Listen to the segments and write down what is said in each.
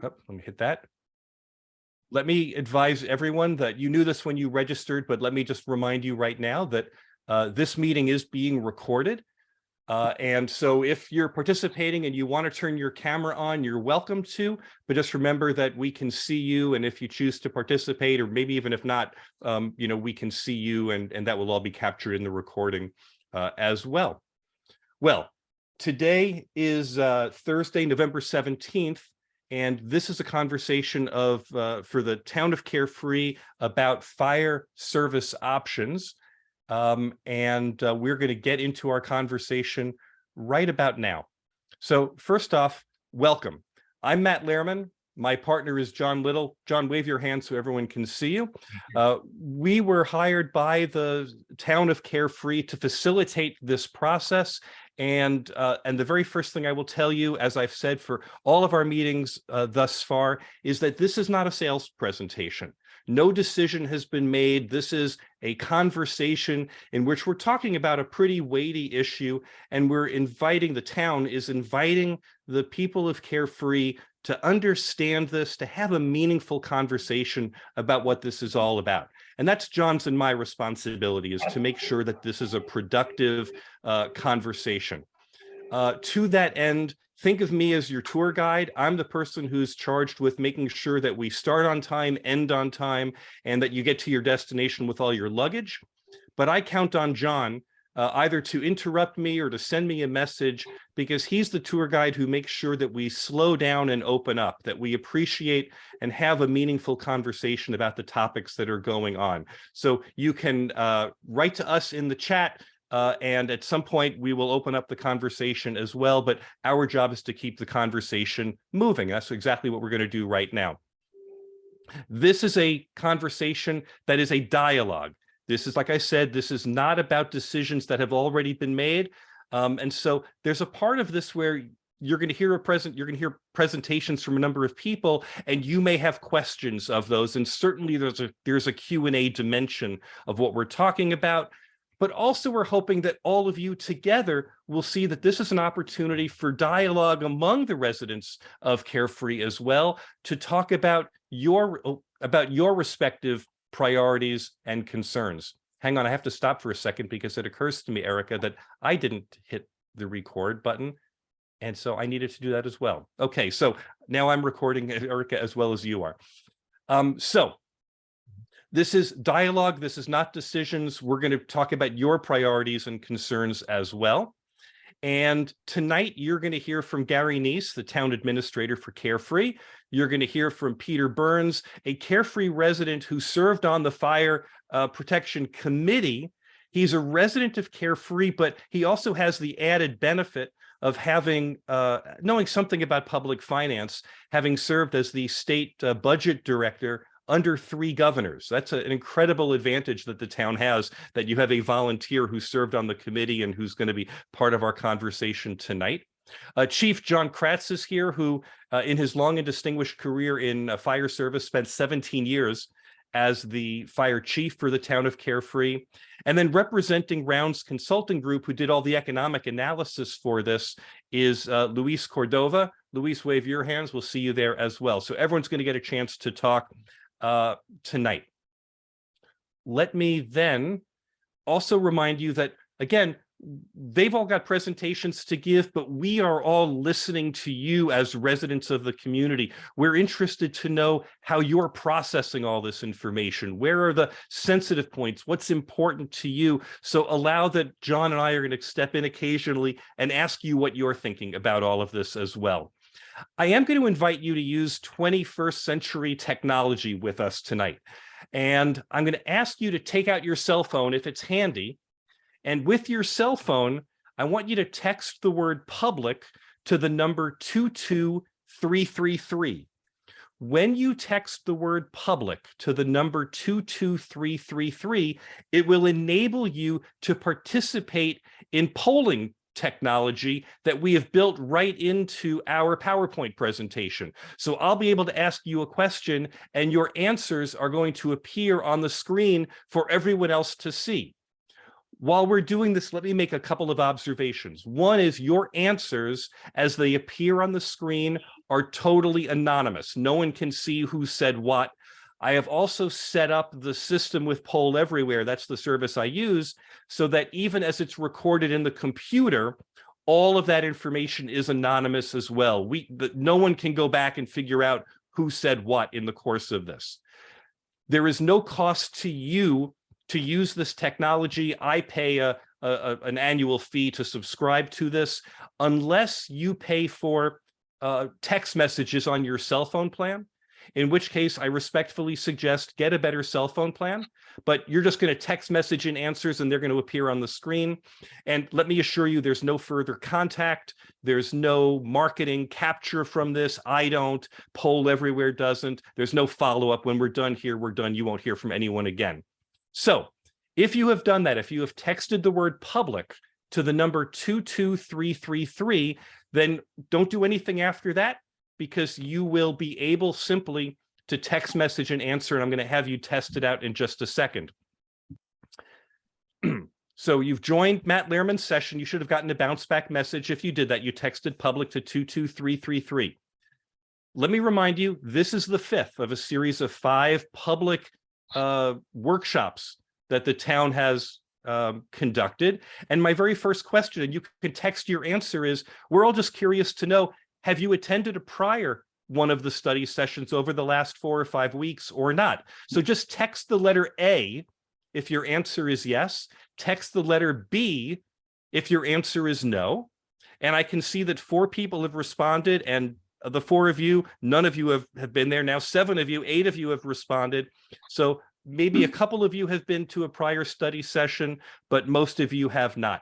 let me hit that. Let me advise everyone that you knew this when you registered, but let me just remind you right now that this meeting is being recorded. And so if you're participating and you want to turn your camera on, you're welcome to, but just remember that we can see you. And if you choose to participate, or maybe even if not, we can see you, and that will all be captured in the recording as well. Well, today is Thursday, November 17th. And this is a conversation for the town of Carefree about fire service options. We're going to get into our conversation right about now. So first off, welcome. I'm Matt Lehrman. My partner is John Little. John, wave your hand so everyone can see you. We were hired by the town of Carefree to facilitate this process. And the very first thing I will tell you, as I've said for all of our meetings thus far, is that this is not a sales presentation. No decision has been made. This is a conversation in which we're talking about a pretty weighty issue, and the town is inviting the people of Carefree to understand this, to have a meaningful conversation about what this is all about. And that's John's and my responsibility, is to make sure that this is a productive conversation. To that end, think of me as your tour guide. I'm the person who's charged with making sure that we start on time, end on time, and that you get to your destination with all your luggage. But I count on John either to interrupt me or to send me a message, because he's the tour guide who makes sure that we slow down and open up, that we appreciate and have a meaningful conversation about the topics that are going on. So you can write to us in the chat, and at some point we will open up the conversation as well, but our job is to keep the conversation moving. That's exactly what we're going to do right now. This is a conversation that is a dialogue. This is, like I said, this is not about decisions that have already been made. And so there's a part of this where you're going to hear presentations from a number of people, and you may have questions of those. And certainly there's a Q&A dimension of what we're talking about. But also we're hoping that all of you together will see that this is an opportunity for dialogue among the residents of Carefree as well, to talk about your respective priorities and concerns. Hang on, I have to stop for a second, because it occurs to me, Erica, that I didn't hit the record button. And so I needed to do that as well. Okay, so now I'm recording, Erica, as well as you are. So this is dialogue. This is not decisions. We're going to talk about your priorities and concerns as well. And tonight, you're going to hear from Gary Neese, the town administrator for Carefree. You're going to hear from Peter Burns, a Carefree resident who served on the Fire Protection Committee. He's a resident of Carefree, but he also has the added benefit of knowing something about public finance, having served as the state budget director under 3 governors. That's an incredible advantage that the town has, that you have a volunteer who served on the committee and who's going to be part of our conversation tonight. Chief John Kratz is here, who in his long and distinguished career in fire service spent 17 years as the fire chief for the town of Carefree. And then representing Rounds Consulting Group, who did all the economic analysis for this, is Luis Cordova. Luis, wave your hands. We'll see you there as well. So everyone's going to get a chance to talk tonight. Let me then also remind you that, again, they've all got presentations to give, but we are all listening to you as residents of the community. We're interested to know how you're processing all this information. Where are the sensitive points? What's important to you? So allow that John and I are going to step in occasionally and ask you what you're thinking about all of this as well. I am going to invite you to use 21st century technology with us tonight. And I'm going to ask you to take out your cell phone if it's handy. And with your cell phone, I want you to text the word public to the number 22333. When you text the word public to the number 22333, it will enable you to participate in polling technology that we have built right into our PowerPoint presentation. So I'll be able to ask you a question, and your answers are going to appear on the screen for everyone else to see. While we're doing this, let me make a couple of observations. One is your answers, as they appear on the screen, are totally anonymous. No one can see who said what. I have also set up the system with Poll Everywhere, that's the service I use, so that even as it's recorded in the computer, all of that information is anonymous as well. No one can go back and figure out who said what in the course of this. There is no cost to you to use this technology. I pay an annual fee to subscribe to this, unless you pay for text messages on your cell phone plan, in which case I respectfully suggest get a better cell phone plan, but you're just going to text message in answers and they're going to appear on the screen. And let me assure you, there's no further contact. There's no marketing capture from this. I don't. Poll Everywhere doesn't. There's no follow-up. When we're done here, we're done. You won't hear from anyone again. So if you have done that, if you have texted the word public to the number 22333, then don't do anything after that, because you will be able simply to text message and answer, and I'm going to have you test it out in just a second. So you've joined Matt Lehrman's session. You should have gotten a bounce back message. If you did that, you texted public to 22333. Let me remind you, this is the 5th of a series of 5 public workshops that the town has conducted. And my very first question, and you can text your answer, is, we're all just curious to know, have you attended a prior one of the study sessions over the last 4 or 5 weeks or not? So just text the letter A if your answer is yes, text the letter B if your answer is no. And I can see that 4 people have responded, and the 4 of you, none of you have been there. Now 7 of you, 8 of you have responded. So maybe a couple of you have been to a prior study session, but most of you have not.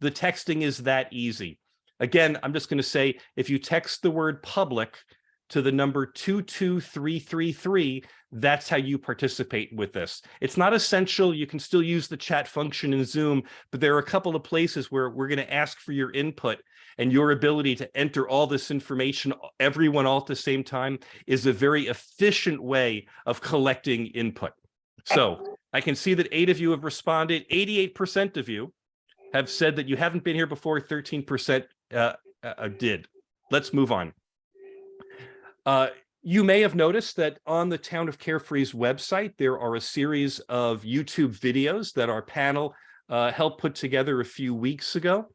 The texting is that easy. Again, I'm just going to say, if you text the word public to the number 22333, that's how you participate with this. It's not essential. You can still use the chat function in Zoom, but there are a couple of places where we're going to ask for your input, and your ability to enter all this information, everyone all at the same time, is a very efficient way of collecting input. So I can see that 8 of you have responded. 88% of you have said that you haven't been here before. 13% did. Let's move on. You may have noticed that on the Town of Carefree's website, there are a series of YouTube videos that our panel helped put together a few weeks ago.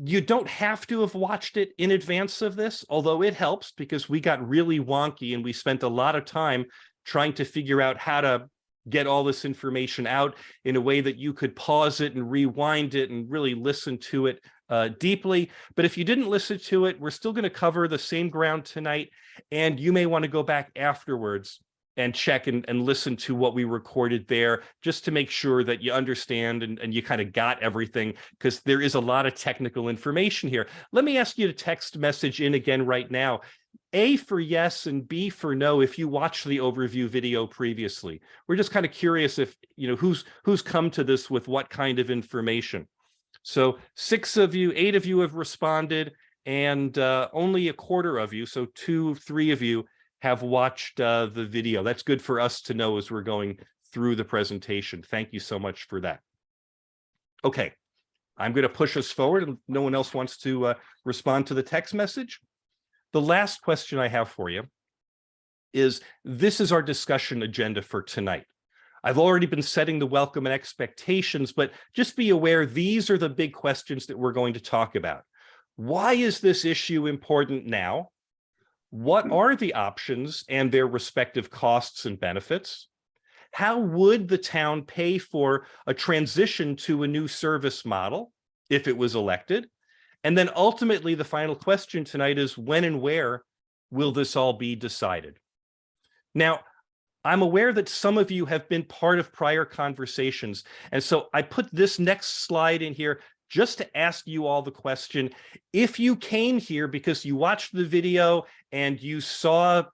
You don't have to have watched it in advance of this, although it helps, because we got really wonky and we spent a lot of time trying to figure out how to get all this information out in a way that you could pause it and rewind it and really listen to it deeply. But if you didn't listen to it, we're still going to cover the same ground tonight, and you may want to go back afterwards and check and listen to what we recorded there, just to make sure that you understand and you kind of got everything, because there is a lot of technical information here. Let me ask you to text message in again right now, A for yes and B for no, if you watched the overview video previously. We're just kind of curious if, you know, who's come to this with what kind of information. So 6 of you, 8 of you have responded, and only a quarter of you, so 2, 3 of you, have watched the video. That's good for us to know as we're going through the presentation. Thank you so much for that. Okay, I'm going to push us forward, and no one else wants to respond to the text message. The last question I have for you is, this is our discussion agenda for tonight. I've already been setting the welcome and expectations, but just be aware, these are the big questions that we're going to talk about. Why is this issue important now? What are the options and their respective costs and benefits? How would the town pay for a transition to a new service model if it was elected? And then ultimately, the final question tonight is, when and where will this all be decided? Now, I'm aware that some of you have been part of prior conversations, and so I put this next slide in here just to ask you all the question. If you came here because you watched the video and you saw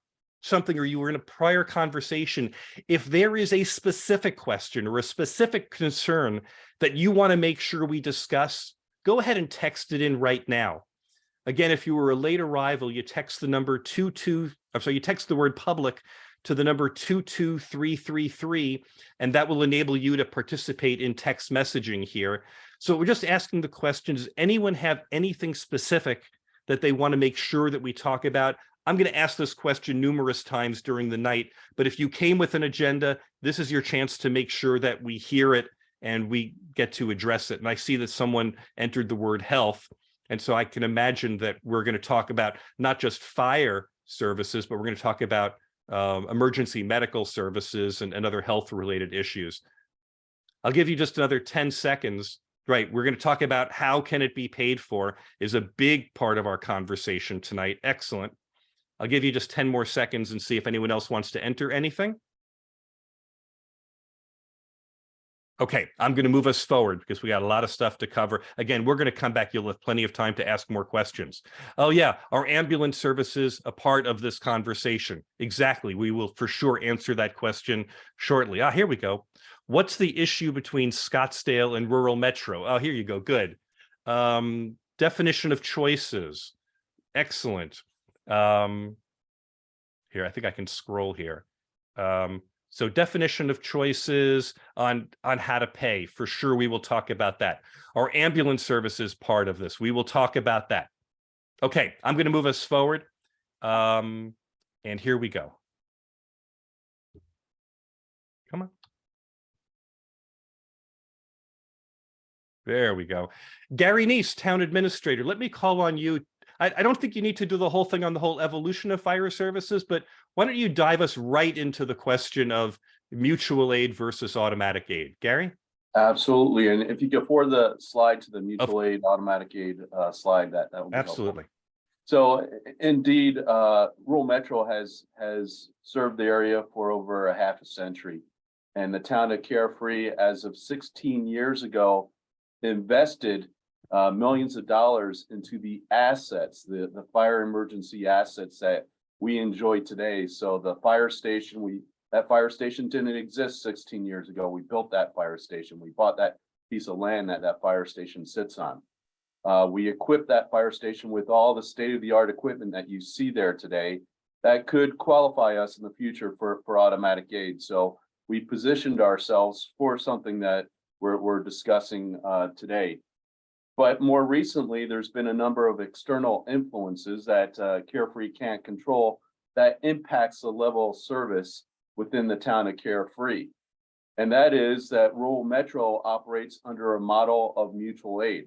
something, or you were in a prior conversation, if there is a specific question or a specific concern that you want to make sure we discuss, go ahead and text it in right now. Again, if you were a late arrival, you text the number you text the word public to the number 22333, and that will enable you to participate in text messaging here. So we're just asking the question, does anyone have anything specific that they want to make sure that we talk about? I'm going to ask this question numerous times during the night, but if you came with an agenda, this is your chance to make sure that we hear it and we get to address it. And I see that someone entered the word health. And so I can imagine that we're going to talk about not just fire services, but we're going to talk about emergency medical services and other health related issues. I'll give you just another 10 seconds. Right, we're going to talk about how can it be paid for is a big part of our conversation tonight. Excellent. I'll give you just 10 more seconds and see if anyone else wants to enter anything. Okay, I'm going to move us forward because we got a lot of stuff to cover. Again, we're going to come back. You'll have plenty of time to ask more questions. Oh yeah, are ambulance services a part of this conversation? Exactly. We will for sure answer that question shortly. Here we go. What's the issue between Scottsdale and rural metro? Oh, here you go. Good. Definition of choices. Excellent. Here, I think I can scroll here. So definition of choices on how to pay, for sure we will talk about that. Are ambulance services part of this? We will talk about that. Okay, I'm going to move us forward. And here we go. Come on. There we go. Gary Neese, Town Administrator, let me call on you. I don't think you need to do the whole thing on the whole evolution of fire services, but why don't you dive us right into the question of mutual aid versus automatic aid? Gary? Absolutely. And if you go forward the slide to the mutual aid, automatic aid slide, that would be absolutely helpful. So indeed, rural metro has served the area for over a half a century. And the town of Carefree, as of 16 years ago, invested millions of dollars into the assets, the fire emergency assets that we enjoy today. So the fire station, that fire station didn't exist 16 years ago. We built that fire station. We bought that piece of land that fire station sits on. We equipped that fire station with all the state-of-the-art equipment that you see there today that could qualify us in the future for automatic aid. So we positioned ourselves for something that we're discussing today. But more recently, there's been a number of external influences that Carefree can't control that impacts the level of service within the town of Carefree. And that is that rural metro operates under a model of mutual aid.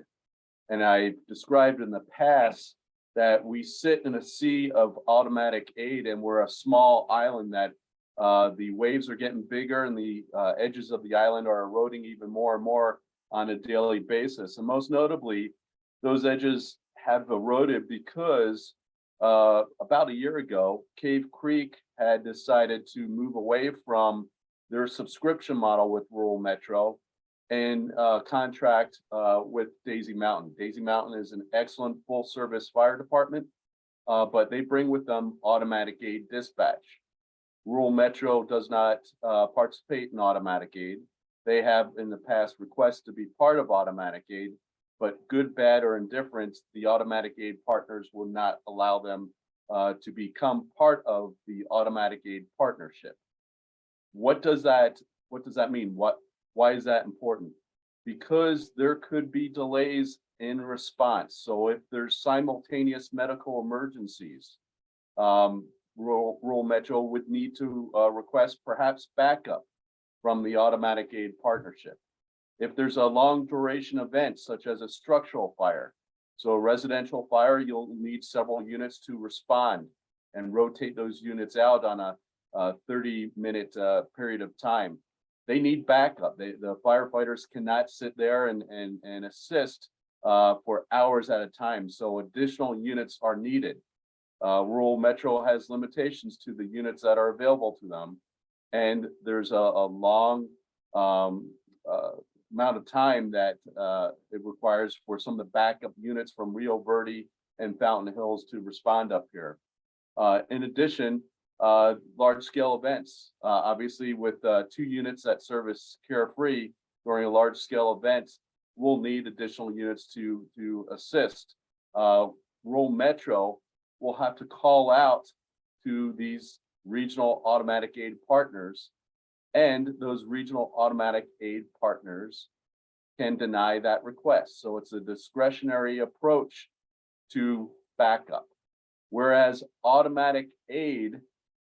And I described in the past that we sit in a sea of automatic aid and we're a small island that the waves are getting bigger and the edges of the island are eroding even more and more on a daily basis. And most notably, those edges have eroded because about a year ago, Cave Creek had decided to move away from their subscription model with rural metro and contract with Daisy Mountain. Daisy Mountain is an excellent full service fire department, but they bring with them automatic aid dispatch. Rural metro does not participate in automatic aid. They have in the past requested to be part of automatic aid, but good, bad, or indifferent, the automatic aid partners will not allow them to become part of the automatic aid partnership. What does that mean? Why is that important? Because there could be delays in response. So if there's simultaneous medical emergencies, rural metro would need to request perhaps backup from the automatic aid partnership. If there's a long duration event, such as a structural fire, so a residential fire, you'll need several units to respond and rotate those units out on a 30-minute period of time. They need backup. The firefighters cannot sit there and assist for hours at a time. So additional units are needed. Rural metro has limitations to the units that are available to them. And there's a long amount of time that it requires for some of the backup units from Rio Verde and Fountain Hills to respond up here. In addition, large scale events, obviously with 2 units that service Carefree during a large scale event, we'll need additional units to assist. Rural metro will have to call out to these regional automatic aid partners, and those regional automatic aid partners can deny that request. So it's a discretionary approach to backup. Whereas automatic aid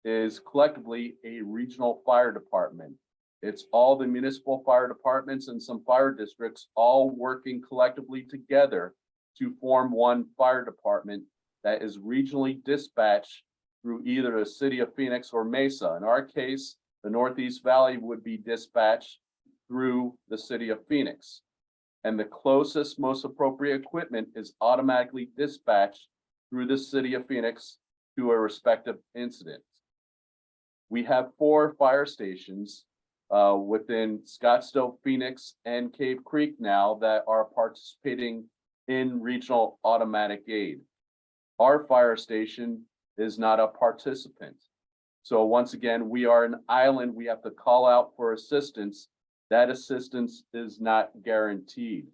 is collectively a regional fire department. It's all the municipal fire departments and some fire districts all working collectively together to form one fire department that is regionally dispatched through either the city of Phoenix or Mesa. In our case, the Northeast Valley would be dispatched through the city of Phoenix. And the closest, most appropriate equipment is automatically dispatched through the city of Phoenix to a respective incident. We have 4 fire stations within Scottsdale, Phoenix, and Cave Creek now that are participating in regional automatic aid. Our fire station is not a participant. So once again, we are an island. We have to call out for assistance. That assistance is not guaranteed.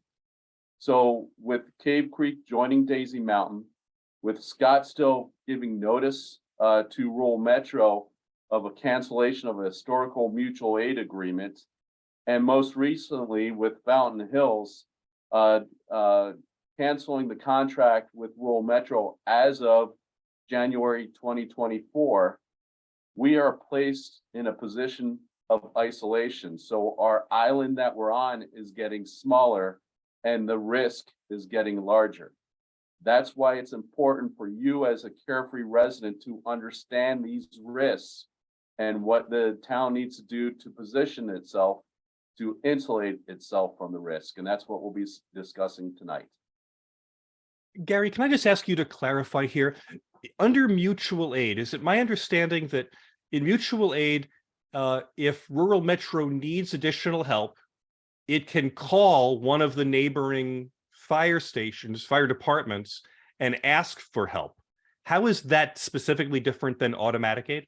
So with Cave Creek joining Daisy Mountain, with Scottsdale giving notice to Rural Metro of a cancellation of a historical mutual aid agreement, and most recently with Fountain Hills canceling the contract with Rural Metro as of January 2024, we are placed in a position of isolation. So our island that we're on is getting smaller and the risk is getting larger. That's why it's important for you as a Carefree resident to understand these risks and what the town needs to do to position itself to insulate itself from the risk. And that's what we'll be discussing tonight. Gary, can I just ask you to clarify here? Under mutual aid, is it my understanding that in mutual aid, if Rural Metro needs additional help, it can call one of the neighboring fire stations, fire departments, and ask for help? How is that specifically different than automatic aid?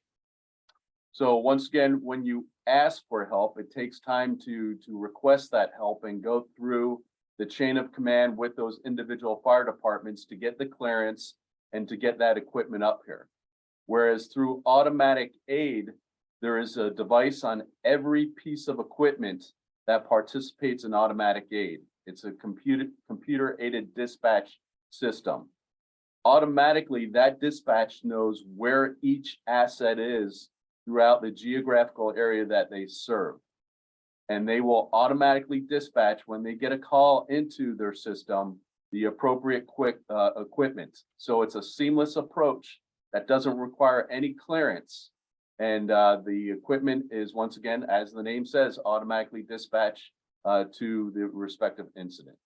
So once again, when you ask for help, it takes time to request that help and go through the chain of command with those individual fire departments to get the clearance and to get that equipment up here. Whereas through automatic aid, there is a device on every piece of equipment that participates in automatic aid. It's a computer aided dispatch system. Automatically, that dispatch knows where each asset is throughout the geographical area that they serve. And they will automatically dispatch when they get a call into their system, the appropriate equipment. So it's a seamless approach that doesn't require any clearance. And the equipment is, once again, as the name says, automatically dispatched to the respective incident.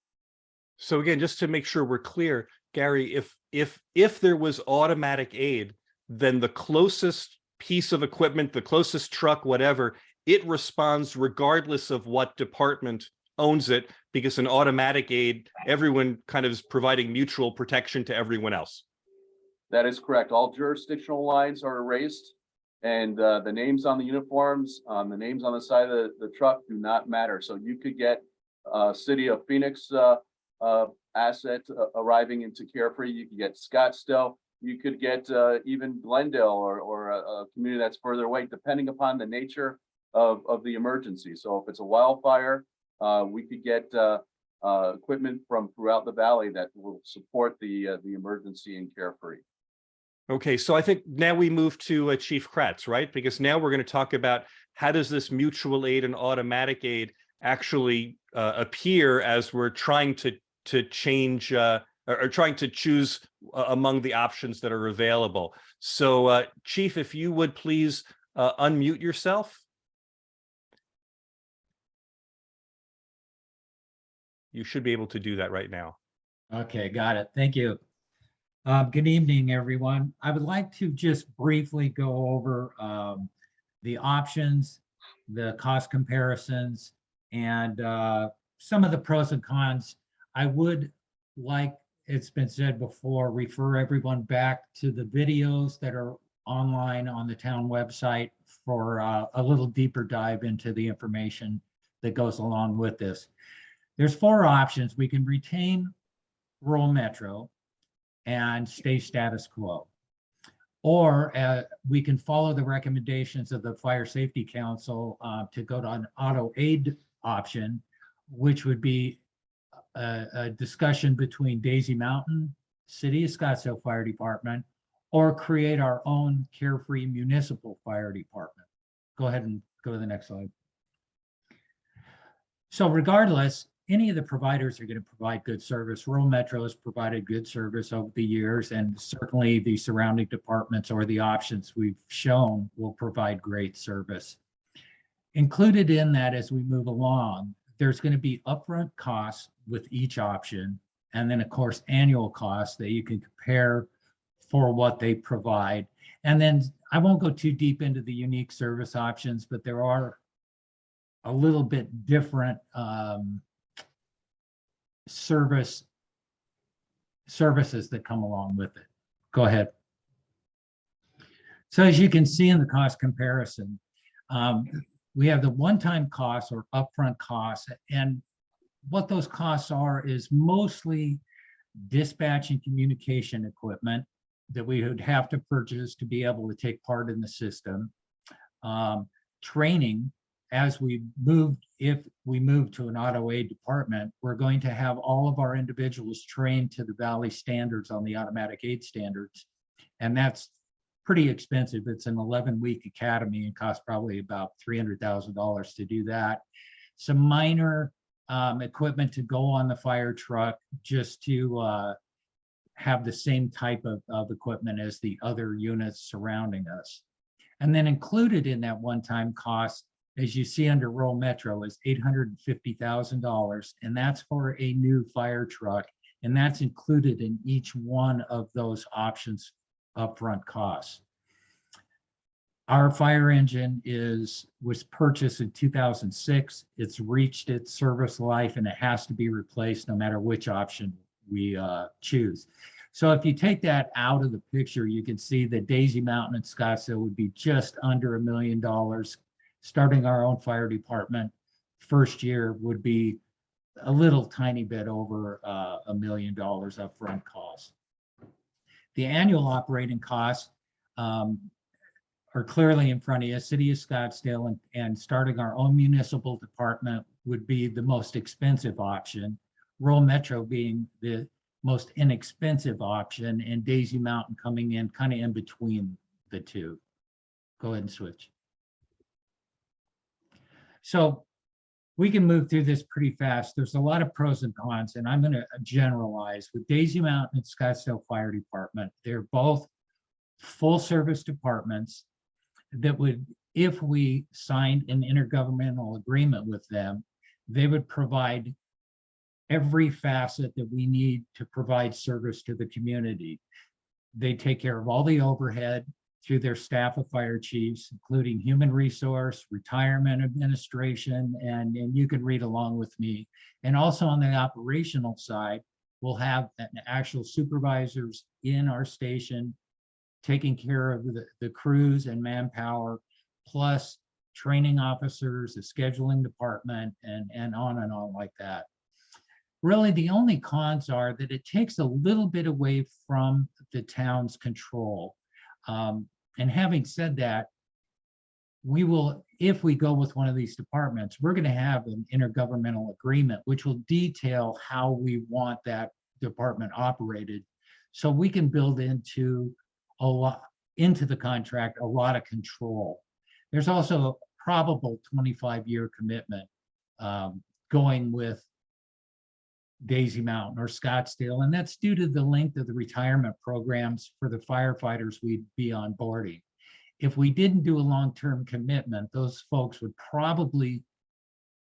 So again, just to make sure we're clear, Gary, if there was automatic aid, then the closest piece of equipment, the closest truck, whatever, it responds regardless of what department owns it, because in automatic aid, everyone kind of is providing mutual protection to everyone else. That is correct. All jurisdictional lines are erased, and the names on the uniforms, the names on the side of the truck do not matter. So you could get City of Phoenix asset arriving into Carefree. You could get Scottsdale. You could get even Glendale or a community that's further away, depending upon the nature of the emergency. So if it's a wildfire, we could get equipment from throughout the valley that will support the emergency in Carefree. Okay, so I think now we move to Chief Kratz, right? Because now we're going to talk about how does this mutual aid and automatic aid actually appear as we're trying to change or trying to choose among the options that are available. So Chief, if you would please unmute yourself. You should be able to do that right now. Okay, got it. Thank you. Good evening, everyone. I would like to just briefly go over the options, the cost comparisons, and some of the pros and cons. I would, like it's been said before, refer everyone back to the videos that are online on the town website for a little deeper dive into the information that goes along with this. There's 4 options. We can retain Rural Metro and stay status quo, or we can follow the recommendations of the Fire Safety Council to go to an auto aid option, which would be a discussion between Daisy Mountain City of Scottsdale Fire Department, or create our own Carefree Municipal Fire Department. Go ahead and go to the next slide. So regardless, any of the providers are going to provide good service. Rural Metro has provided good service over the years, and certainly the surrounding departments or the options we've shown will provide great service. Included in that as we move along, there's going to be upfront costs with each option, and then of course annual costs that you can compare for what they provide. And then I won't go too deep into the unique service options, but there are a little bit different services that come along with it. Go ahead. So as you can see in the cost comparison, we have the one-time costs or upfront costs, and what those costs are is mostly dispatch and communication equipment that we would have to purchase to be able to take part in the system. Training, as we move, if we move to an auto aid department, we're going to have all of our individuals trained to the Valley standards on the automatic aid standards. And that's pretty expensive. It's an 11-week academy and costs probably about $300,000 to do that. Some minor equipment to go on the fire truck just to have the same type of equipment as the other units surrounding us. And then included in that one-time cost, as you see under Rural Metro, is $850,000, and that's for a new fire truck, and that's included in each one of those options upfront costs. Our fire engine was purchased in 2006. It's reached its service life, and it has to be replaced no matter which option we choose. So if you take that out of the picture, you can see that Daisy Mountain and Scottsdale would be just under $1 million. Starting our own fire department first year would be a little tiny bit over $1 million upfront cost. The annual operating costs are clearly in front of you. City of Scottsdale and starting our own municipal department would be the most expensive option. Rural Metro being the most inexpensive option, and Daisy Mountain coming in kind of in between the two. Go ahead and switch. So we can move through this pretty fast. There's a lot of pros and cons, and I'm going to generalize. With Daisy Mountain and Scottsdale Fire Department, they're both full service departments that would, if we signed an intergovernmental agreement with them, they would provide every facet that we need to provide service to the community. They take care of all the overhead through their staff of fire chiefs, including human resource, retirement administration, and you can read along with me. And also on the operational side, we'll have actual supervisors in our station taking care of the crews and manpower, plus training officers, the scheduling department, and on like that. Really, the only cons are that it takes a little bit away from the town's control. And having said that, we will, if we go with one of these departments, we're going to have an intergovernmental agreement, which will detail how we want that department operated. So we can build into the contract a lot of control. There's also a probable 25-year commitment going with Daisy Mountain or Scottsdale, and that's due to the length of the retirement programs for the firefighters we'd be onboarding. If we didn't do a long-term commitment, those folks would probably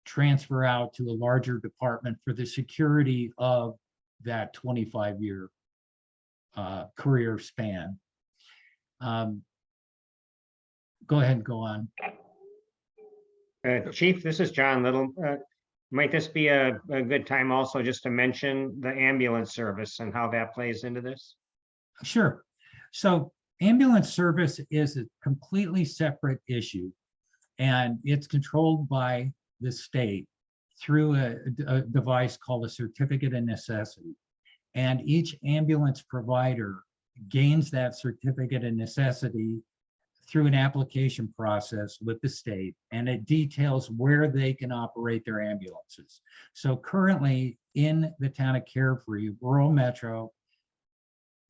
transfer out to a larger department for the security of that 25-year career span. Go ahead and go on. Chief, this is John Little. Might this be a good time also just to mention the ambulance service and how that plays into this? Sure. So ambulance service is a completely separate issue, and it's controlled by the state through a device called a certificate of necessity. And each ambulance provider gains that certificate of necessity through an application process with the state, and it details where they can operate their ambulances. So currently in the town of Carefree, Rural Metro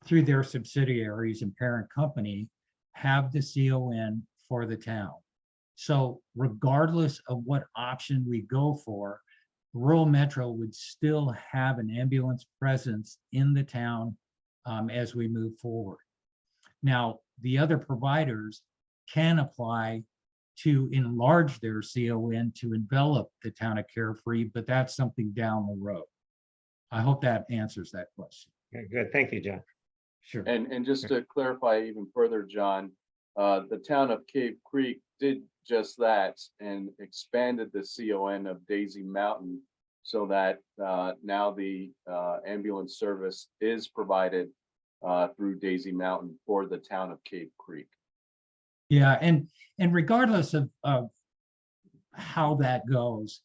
through their subsidiaries and parent company, have the CON for the town. So regardless of what option we go for, rural metro would still have an ambulance presence in the town as we move forward. Now, the other providers can apply to enlarge their CON to envelop the town of Carefree, but that's something down the road. I hope that answers that question. Okay, good. Thank you, John. Sure. And just to clarify even further, John, the town of Cave Creek did just that and expanded the CON of Daisy Mountain so that now the ambulance service is provided through Daisy Mountain for the town of Cave Creek. Yeah, and regardless of how that goes,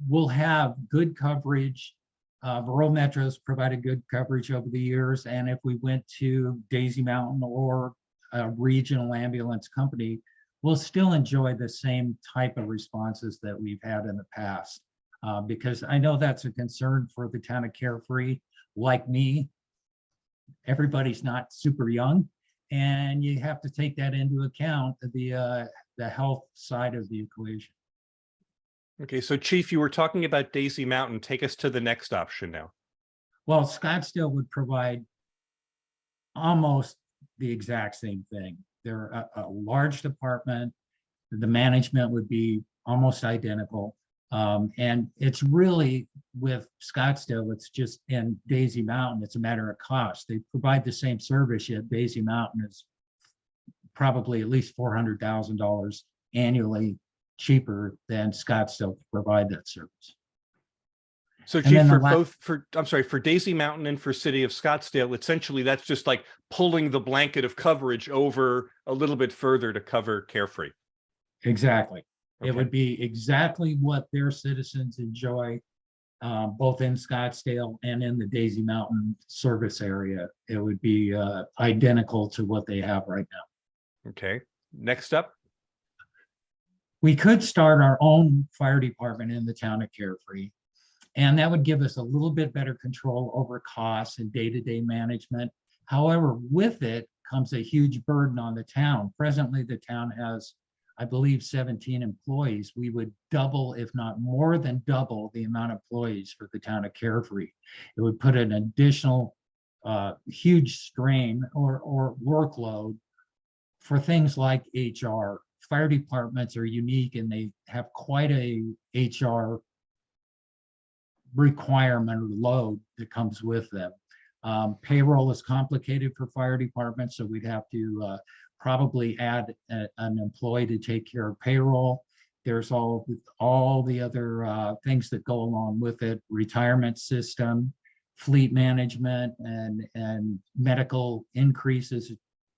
we'll have good coverage. Rural Metros provided good coverage over the years, and if we went to Daisy Mountain or a regional ambulance company, we'll still enjoy the same type of responses that we've had in the past. Because I know that's a concern for the town of Carefree. Like me, everybody's not super young, and you have to take that into account, the health side of the equation. Okay, so Chief, you were talking about Daisy Mountain. Take us to the next option now. Well, Scottsdale would provide almost the exact same thing. They're a large department. The management would be almost identical. And it's really with Scottsdale, it's just in Daisy Mountain, it's a matter of cost. They provide the same service, yet Daisy Mountain is probably at least $400,000 annually cheaper than Scottsdale to provide that service. So And Chief, then the for Daisy Mountain and for City of Scottsdale, essentially that's just like pulling the blanket of coverage over a little bit further to cover Carefree. Exactly. It Okay. would be exactly what their citizens enjoy, both in Scottsdale and in the Daisy Mountain service area. It would be identical to what they have right now. Okay, next up. We could start our own fire department in the town of Carefree, and that would give us a little bit better control over costs and day-to-day management. However, with it comes a huge burden on the town. Presently, the town has, I believe, 17 employees. We would double, if not more than double, the amount of employees for the town of Carefree. It would put an additional huge strain or workload for things like HR. Fire departments are unique and they have quite a HR requirement or load that comes with them. Payroll is complicated for fire departments, so we'd have to probably add an employee to take care of payroll. There's all the other things that go along with it: retirement system, fleet management, and medical increases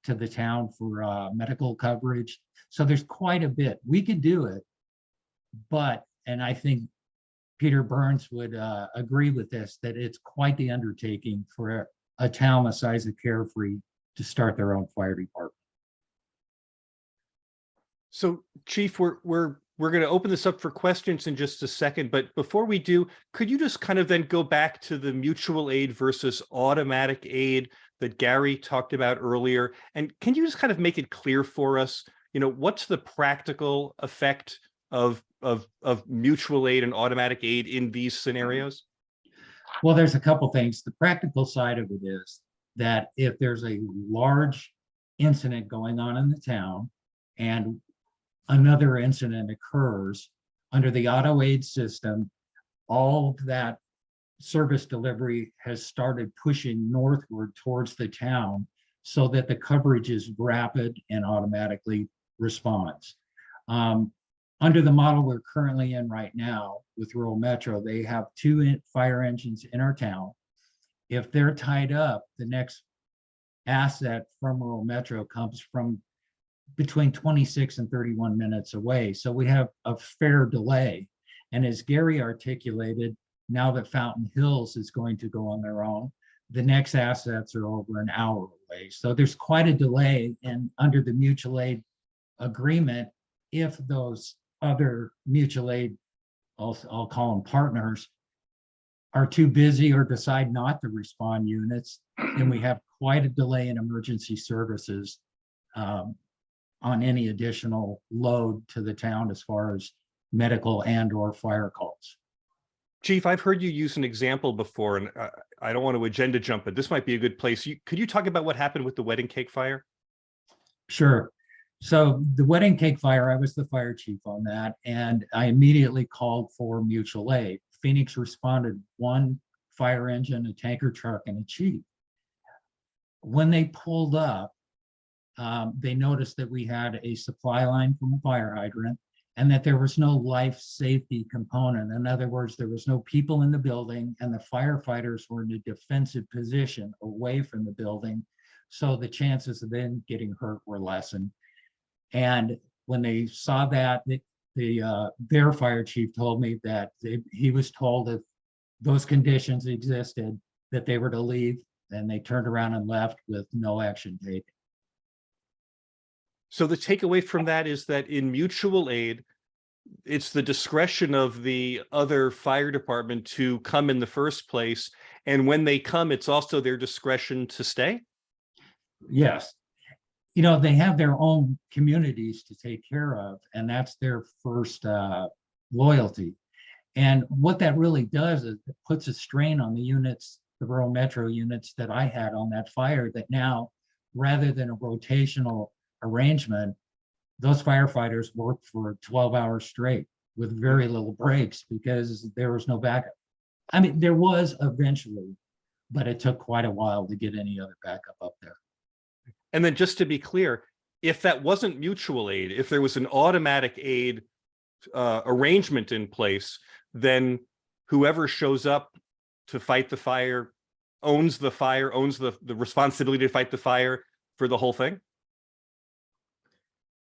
to the town for medical coverage. So there's quite a bit. We could do it, but, and I think Peter Burns would agree with this, that it's quite the undertaking for a town the size of Carefree to start their own fire department. So Chief, we're going to open this up for questions in just a second, but before we do, could you just kind of then go back to the mutual aid versus automatic aid that Gary talked about earlier? And can you just kind of make it clear for us, what's the practical effect of mutual aid and automatic aid in these scenarios? Well, there's a couple things. The practical side of it is that if there's a large incident going on in the town and another incident occurs, under the auto aid system, all of that service delivery has started pushing northward towards the town so that the coverage is rapid and automatically responds. Under the model we're currently in right now with Rural Metro, they have 2 fire engines in our town. If they're tied up, the next asset from Rural Metro comes from between 26 and 31 minutes away. So we have a fair delay. And as Gary articulated, now that Fountain Hills is going to go on their own, the next assets are over an hour away. So there's quite a delay. And under the mutual aid agreement, if those other mutual aid, I'll call them partners, are too busy or decide not to respond units, then we have quite a delay in emergency services on any additional load to the town as far as medical and or fire calls. Chief, I've heard you use an example before, and I don't want to agenda jump, but this might be a good place. Could you talk about what happened with the wedding cake fire? Sure. So the wedding cake fire, I was the fire chief on that, and I immediately called for mutual aid. Phoenix responded, 1 fire engine, a tanker truck, and a chief. When they pulled up, they noticed that we had a supply line from a fire hydrant and that there was no life safety component. In other words, there was no people in the building and the firefighters were in a defensive position away from the building. So the chances of them getting hurt were lessened. And when they saw that, their fire chief told me that he was told if those conditions existed, that they were to leave, and they turned around and left with no action taken. So the takeaway from that is that in mutual aid, it's the discretion of the other fire department to come in the first place. And when they come, it's also their discretion to stay. Yes. You know, they have their own communities to take care of, and that's their first loyalty. And what that really does is it puts a strain on the units, the rural metro units that I had on that fire, that now, rather than a rotational arrangement, those firefighters worked for 12 hours straight with very little breaks because there was no backup. I mean, there was eventually, but it took quite a while to get any other backup up there. And then just to be clear, if that wasn't mutual aid, if there was an automatic aid arrangement in place, then whoever shows up to fight the fire, owns the responsibility to fight the fire for the whole thing.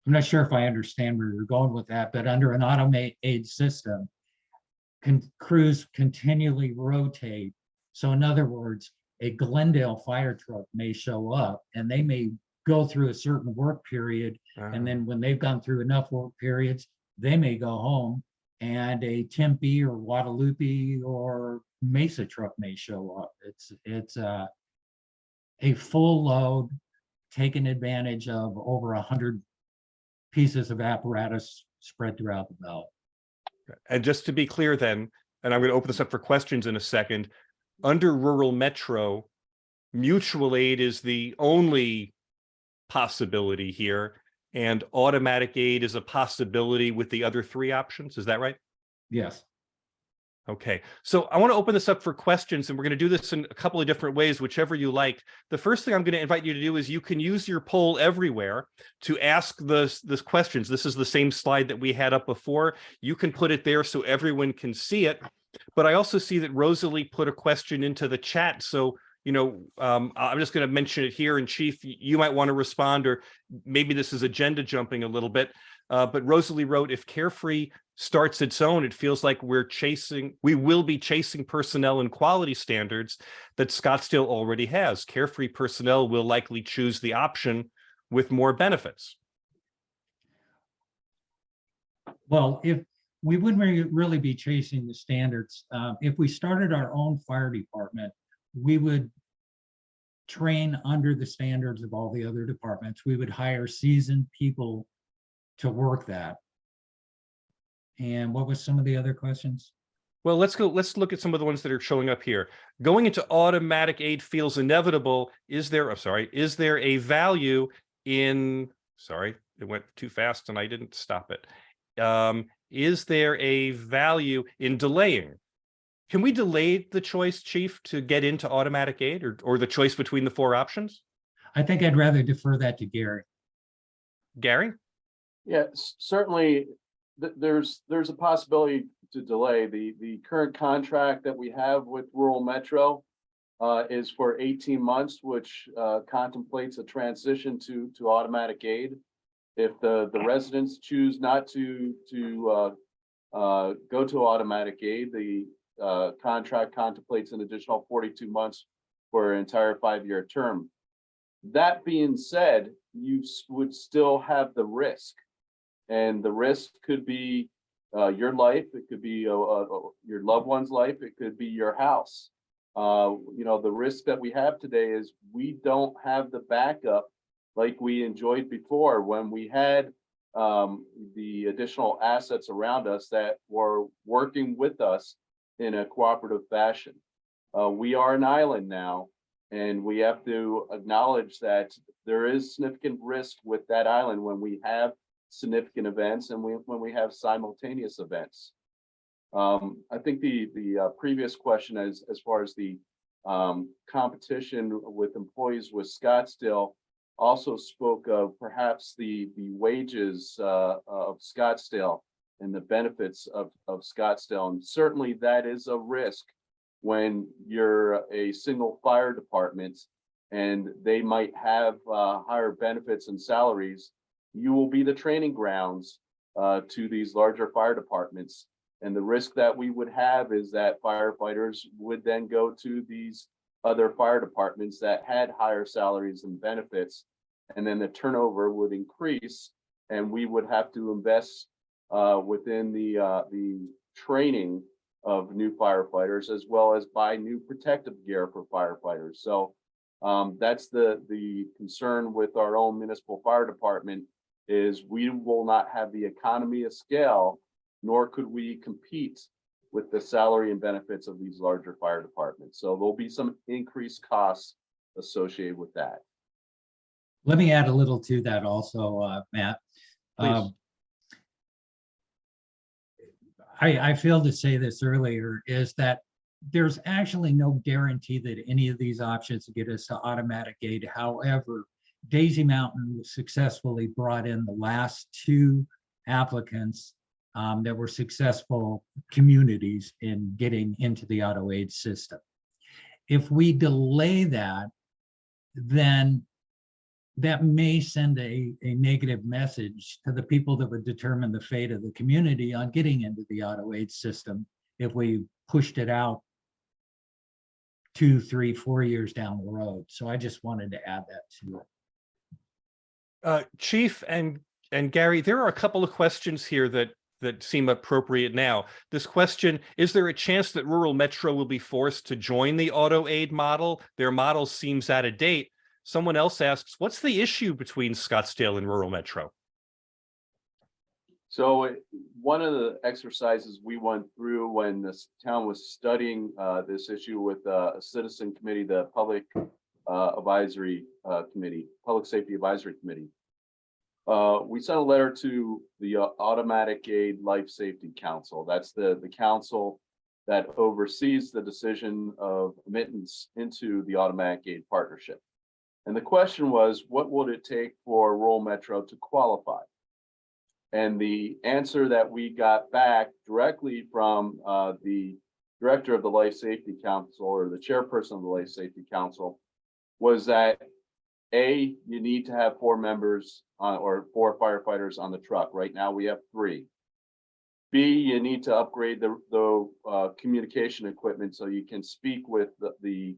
I'm not sure if I understand where you're going with that, but under an automated aid system, crews continually rotate. So in other words, a Glendale fire truck may show up and they may go through a certain work period. And then when they've gone through enough work periods, they may go home, and a Tempe or Guadalupe or Mesa truck may show up. It's a full load, taking advantage of over 100 pieces of apparatus spread throughout the valley. And just to be clear then, and I'm going to open this up for questions in a second, under rural metro, mutual aid is the only possibility here, and automatic aid is a possibility with the other 3 options. Is that right? Yes. Okay, so I want to open this up for questions, and we're going to do this in a couple of different ways, whichever you like. The first thing I'm going to invite you to do is you can use your poll everywhere to ask this questions. This is the same slide that we had up before. You can put it there so everyone can see it. But I also see that Rosalie put a question into the chat. So, you know, I'm just going to mention it here. And Chief, you might want to respond, or maybe this is agenda jumping a little bit. But Rosalie wrote, if Carefree starts its own, it feels like we will be chasing personnel and quality standards that Scottsdale already has. Carefree personnel will likely choose the option with more benefits. Well, if we wouldn't really be chasing the standards, if we started our own fire department, we would train under the standards of all the other departments. We would hire seasoned people to work that. And what was some of the other questions? Well, let's look at some of the ones that are showing up here. Going into automatic aid feels inevitable. Is there a value in, sorry, it went too fast and I didn't stop it. Is there a value in delaying? Can we delay the choice, Chief, to get into automatic aid, or the choice between the 4 options? I think I'd rather defer that to Gary. Gary? Yeah, certainly there's a possibility to delay. The current contract that we have with rural metro is for 18 months, which contemplates a transition to automatic aid. If the residents choose not to go to automatic aid, the contract contemplates an additional 42 months for an entire 5-year term. That being said, you would still have the risk, and the risk could be your life, it could be your loved one's life, it could be your house. The risk that we have today is we don't have the backup like we enjoyed before when we had the additional assets around us that were working with us in a cooperative fashion. We are an island now, and we have to acknowledge that there is significant risk with that island when we have significant events and when we have simultaneous events. I think the previous question as far as the competition with employees with Scottsdale also spoke of perhaps the wages of Scottsdale and the benefits of Scottsdale. And certainly that is a risk when you're a single fire department and they might have higher benefits and salaries. You will be the training grounds to these larger fire departments. And the risk that we would have is that firefighters would then go to these other fire departments that had higher salaries and benefits, and then the turnover would increase, and we would have to invest within the training of new firefighters, as well as buy new protective gear for firefighters. So that's the concern with our own municipal fire department, is we will not have the economy of scale, nor could we compete with the salary and benefits of these larger fire departments. So there'll be some increased costs associated with that. Let me add a little to that also, Matt. Please. I failed to say this earlier, is that there's actually no guarantee that any of these options get us to automatic aid. However, Daisy Mountain successfully brought in the last two applicants that were successful communities in getting into the auto aid system. If we delay that, then that may send a negative message to the people that would determine the fate of the community on getting into the auto aid system if we pushed it out 2, 3, 4 years down the road. So I just wanted to add that to it. Chief and Gary, there are a couple of questions here that seem appropriate now. This question: is there a chance that rural Metro will be forced to join the auto aid model? Their model seems out of date. Someone else asks, what's the issue between Scottsdale and rural Metro? So one of the exercises we went through when this town was studying this issue with a citizen committee, the Public Advisory Committee, Public Safety Advisory Committee, we sent a letter to the Automatic Aid Life Safety Council. That's the council that oversees the decision of admittance into the Automatic Aid Partnership. And the question was, what would it take for rural Metro to qualify? And the answer that we got back directly from the director of the Life Safety Council, or the chairperson of the Life Safety Council, was that A, you need to have 4 members or 4 firefighters on the truck. Right now we have 3. B, you need to upgrade the communication equipment so you can speak with the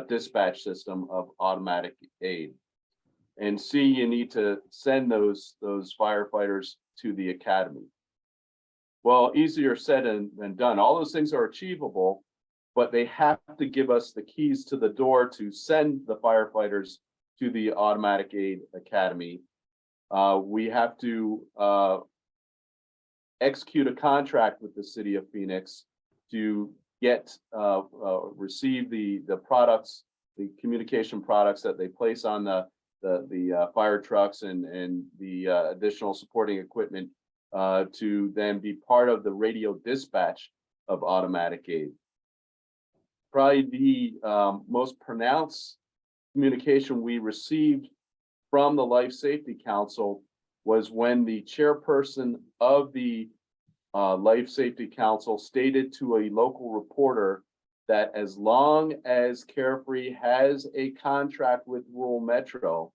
dispatch system of automatic aid. And C, you need to send those firefighters to the academy. Well, easier said than done. All those things are achievable, but they have to give us the keys to the door to send the firefighters to the Automatic Aid Academy. We have to execute a contract with the city of Phoenix to receive the products, the communication products that they place on the fire trucks and the additional supporting equipment to then be part of the radio dispatch of Automatic Aid. Probably the most pronounced communication we received from the Life Safety Council was when the chairperson of the Life Safety Council stated to a local reporter that as long as Carefree has a contract with rural Metro,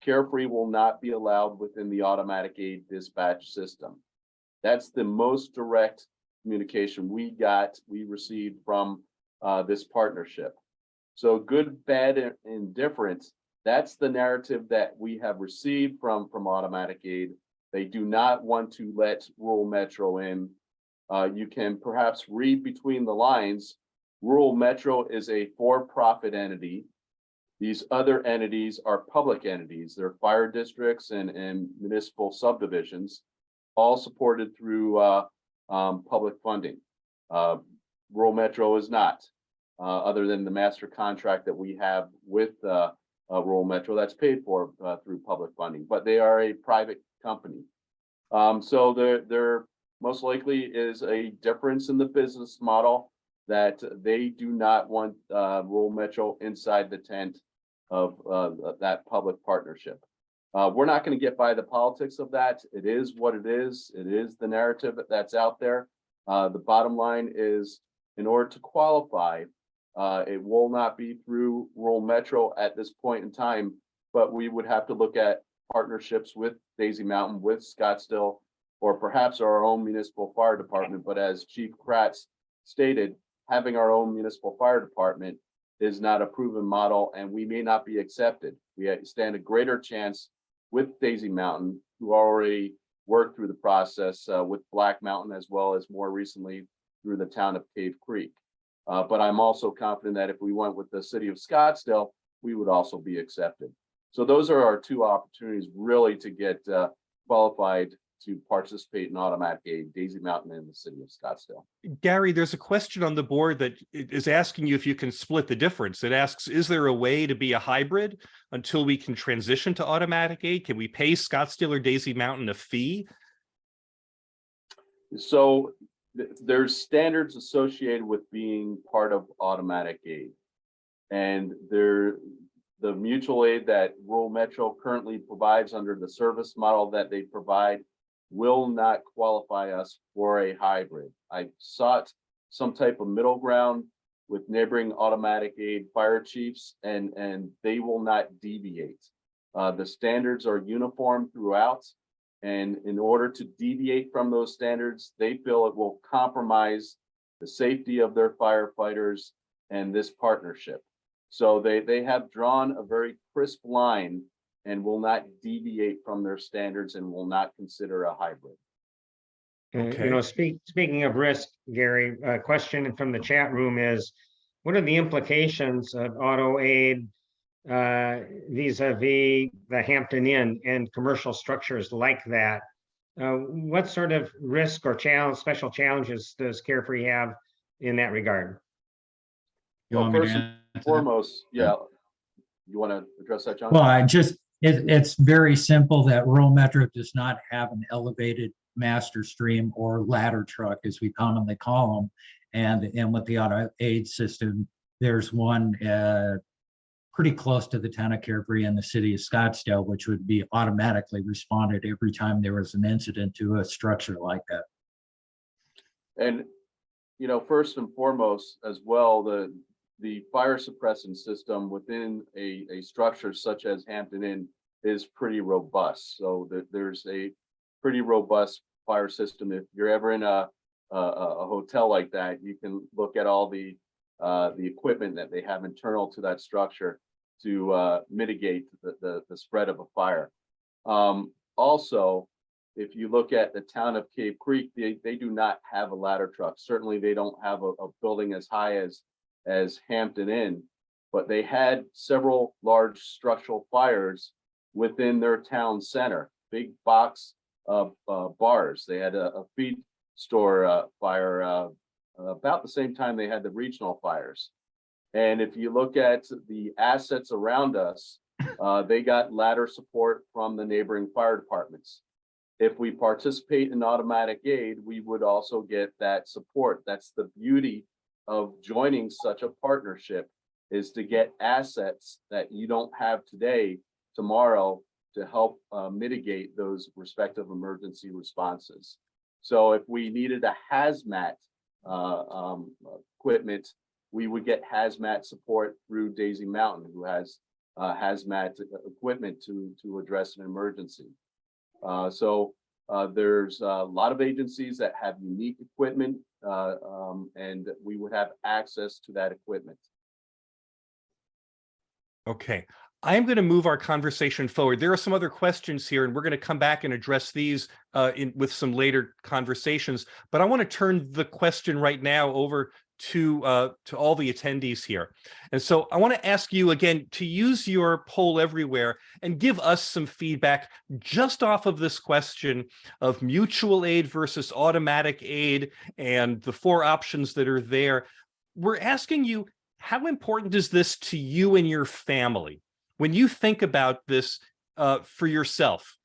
Carefree will not be allowed within the Automatic Aid Dispatch system. That's the most direct communication we received from this partnership. So good, bad, and indifferent, that's the narrative that we have received from Automatic Aid. They do not want to let rural Metro in. You can perhaps read between the lines Rural Metro is a for-profit entity. These other entities are public entities. They're fire districts and municipal subdivisions, all supported through public funding. Rural Metro is not, other than the master contract that we have with Rural Metro that's paid for through public funding, but they are a private company. So there most likely is a difference in the business model that they do not want Rural Metro inside the tent of that public partnership. We're not going to get by the politics of that. It is what it is. It is the narrative that's out there. The bottom line is, in order to qualify, it will not be through Rural Metro at this point in time, but we would have to look at partnerships with Daisy Mountain, with Scottsdale, or perhaps our own municipal fire department. But as Chief Kratz stated, having our own municipal fire department is not a proven model, and we may not be accepted. We stand a greater chance with Daisy Mountain, who already worked through the process with Black Mountain, as well as more recently through the town of Cave Creek. But I'm also confident that if we went with the city of Scottsdale, we would also be accepted. So those are our two opportunities really to get qualified to participate in automatic aid, Daisy Mountain and the city of Scottsdale. Gary, there's a question on the board that is asking you if you can split the difference. It asks, is there a way to be a hybrid until we can transition to automatic aid? Can we pay Scottsdale or Daisy Mountain a fee? So there's standards associated with being part of automatic aid. And the mutual aid that Rural Metro currently provides under the service model that they provide will not qualify us for a hybrid. I sought some type of middle ground with neighboring automatic aid fire chiefs, and they will not deviate. The standards are uniform throughout, and in order to deviate from those standards, they feel it will compromise the safety of their firefighters and this partnership. So they have drawn a very crisp line and will not deviate from their standards and will not consider a hybrid. Okay. You know, speaking of risk, Gary, a question from the chat room is, what are the implications of auto aid vis-a-vis the Hampton Inn and commercial structures like that? What sort of risk or special challenges does Carefree have in that regard? You Well, want me to first and answer that? foremost, yeah. You want to address that, John? Well, it's very simple that Rural Metro does not have an elevated master stream or ladder truck, as we commonly call them. And with the auto aid system, there's one pretty close to the town of Carefree in the city of Scottsdale, which would be automatically responded every time there was an incident to a structure like that. And, you know, first and foremost as well, the fire suppressant system within a structure such as Hampton Inn is pretty robust. So there's a pretty robust fire system. If you're ever in a hotel like that, you can look at all the equipment that they have internal to that structure to mitigate the spread of a fire. Also, if you look at the town of Cave Creek, they do not have a ladder truck. Certainly they don't have a building as high as Hampton Inn, but they had several large structural fires within their town center, big box bars. They had a feed store fire about the same time they had the regional fires. And if you look at the assets around us, they got ladder support from the neighboring fire departments. If we participate in automatic aid, we would also get that support. That's the beauty of joining such a partnership, is to get assets that you don't have today, tomorrow, to help mitigate those respective emergency responses. So if we needed a hazmat equipment, we would get hazmat support through Daisy Mountain, who has hazmat equipment to address an emergency. So there's a lot of agencies that have unique equipment, and we would have access to that equipment. Okay, I'm going to move our conversation forward. There are some other questions here, and we're going to come back and address these with some later conversations. But I want to turn the question right now over to all the attendees here. And so I want to ask you again to use your poll everywhere and give us some feedback just off of this question of mutual aid versus automatic aid and the 4 options that are there. We're asking you, how important is this to you and your family? When you think about this for yourself,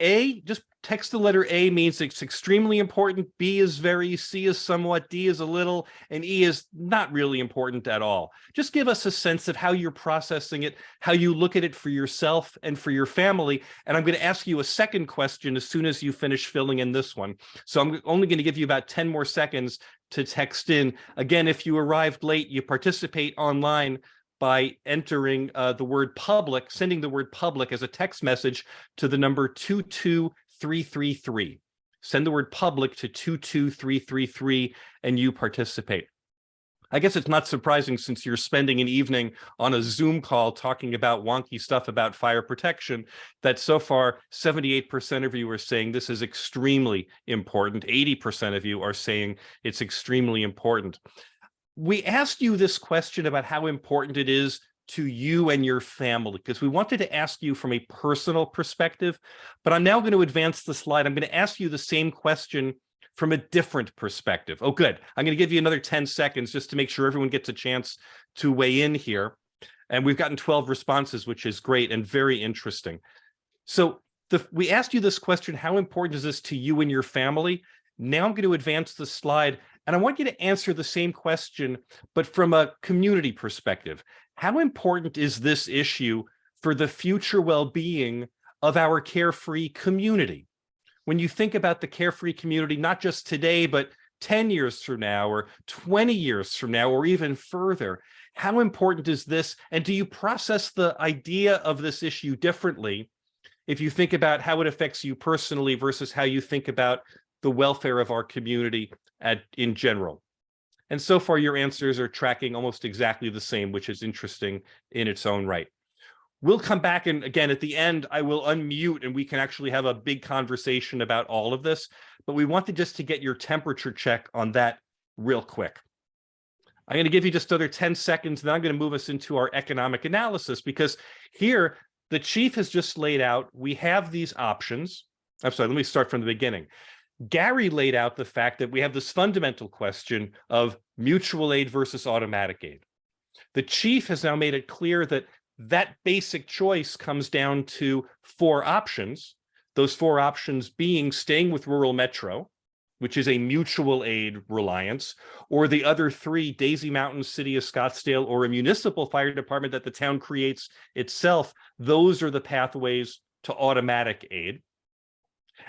A, just text the letter A means it's extremely important, B is very, C is somewhat, D is a little, and E is not really important at all. Just give us a sense of how you're processing it, how you look at it for yourself and for your family. And I'm going to ask you a second question as soon as you finish filling in this one. So I'm only going to give you about 10 more seconds to text in. Again, if you arrived late, you participate online by entering the word public, sending the word public as a text message to the number 22333. Send the word public to 22333 and you participate. I guess it's not surprising, since you're spending an evening on a Zoom call talking about wonky stuff about fire protection, that so far 78% of you are saying this is extremely important. 80% of you are saying it's extremely important. We asked you this question about how important it is to you and your family, because we wanted to ask you from a personal perspective, but I'm now going to advance the slide. I'm going to ask you the same question from a different perspective. Oh, good. I'm going to give you another 10 seconds just to make sure everyone gets a chance to weigh in here. And we've gotten 12 responses, which is great and very interesting. So we asked you this question, how important is this to you and your family? Now I'm going to advance the slide, and I want you to answer the same question, but from a community perspective. How important is this issue for the future well-being of our Carefree community? When you think about the Carefree community, not just today, but 10 years from now, or 20 years from now, or even further, how important is this? And do you process the idea of this issue differently if you think about how it affects you personally versus how you think about the welfare of our community in general? And so far, your answers are tracking almost exactly the same, which is interesting in its own right. We'll come back, and again, at the end, I will unmute and we can actually have a big conversation about all of this, but we wanted just to get your temperature check on that real quick. I'm going to give you just another 10 seconds, and then I'm going to move us into our economic analysis, because here, the chief has just laid out, we have these options. I'm sorry, let me start from the beginning. Gary laid out the fact that we have this fundamental question of mutual aid versus automatic aid. The chief has now made it clear that that basic choice comes down to 4 options. Those 4 options being staying with rural metro, which is a mutual aid reliance, or the other 3, Daisy Mountain, City of Scottsdale, or a municipal fire department that the town creates itself. Those are the pathways to automatic aid.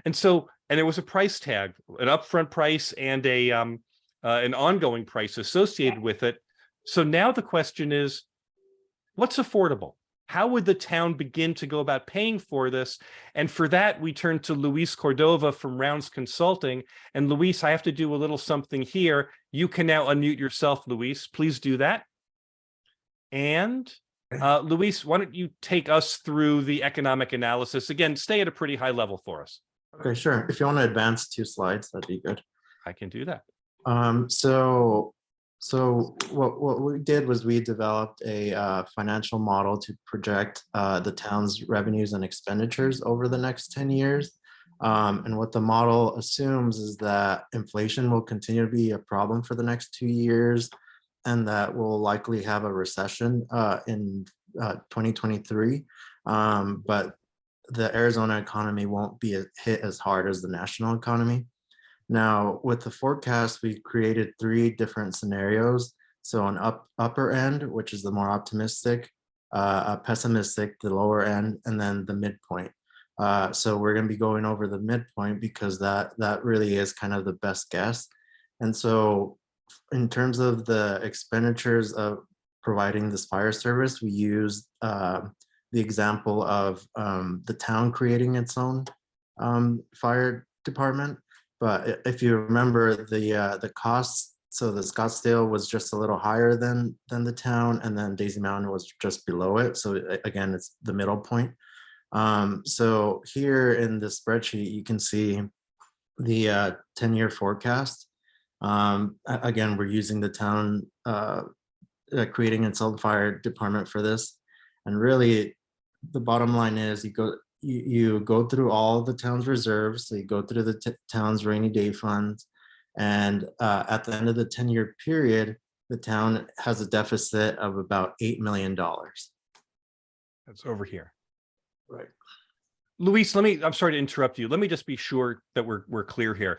And so, and there was a price tag, an upfront price and an ongoing price associated with it. So now the question is, what's affordable? How would the town begin to go about paying for this? And for that, we turn to Luis Cordova from Rounds Consulting. And Luis, I have to do a little something here. You can now unmute yourself, Luis. Please do that. And Luis, why don't you take us through the economic analysis? Again, stay at a pretty high level for us. Okay, sure. If you want to advance 2 slides, that'd be good. I can do that. So what we did was we developed a financial model to project the town's revenues and expenditures over the next 10 years. And what the model assumes is that inflation will continue to be a problem for the next 2 years, and that we'll likely have a recession in 2023. But the Arizona economy won't be hit as hard as the national economy. Now, with the forecast, we created 3 different scenarios. So an upper end, which is the more optimistic, a pessimistic, the lower end, and then the midpoint. So we're going to be going over the midpoint because that really is kind of the best guess. And so in terms of the expenditures of providing this fire service, we used the example of the town creating its own fire department. But if you remember the costs, so the Scottsdale was just a little higher than the town, and then Daisy Mountain was just below it. So again, it's the middle point. So here in the spreadsheet, you can see the 10-year forecast. Again, we're using the town, creating its own fire department for this. And really, the bottom line is you go through all the town's reserves, so you go through the town's rainy day funds. And at the end of the 10-year period, the town has a deficit of about $8 million. That's over here. Right. Luis, I'm sorry to interrupt you. Let me just be sure that we're clear here.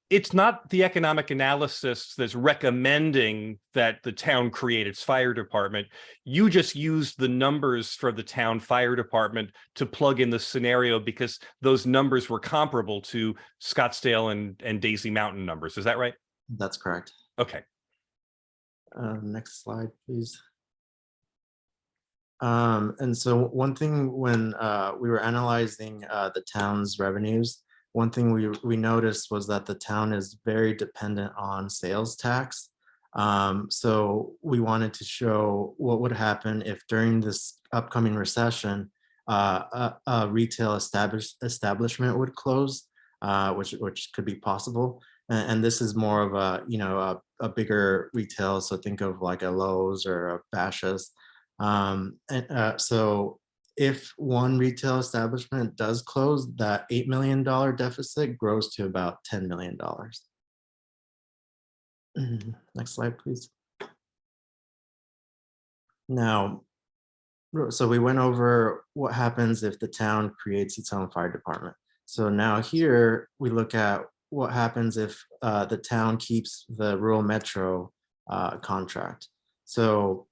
It's not the economic analysis that's recommending that the town create its fire department. You just used the numbers for the town fire department to plug in the scenario because those numbers were comparable to Scottsdale and Daisy Mountain numbers. Is that right? That's correct. Okay. Next slide, please. And so one thing when we were analyzing the town's revenues, one thing we noticed was that the town is very dependent on sales tax. So we wanted to show what would happen if during this upcoming recession, a retail establishment would close, which could be possible. And this is more of a bigger retail. So think of like a Lowe's or a Bashas'. So if one retail establishment does close, that $8 million deficit grows to about $10 million. Next slide, please. Now, so we went over what happens if the town creates its own fire department. So now here we look at what happens if the town keeps the rural metro contract. So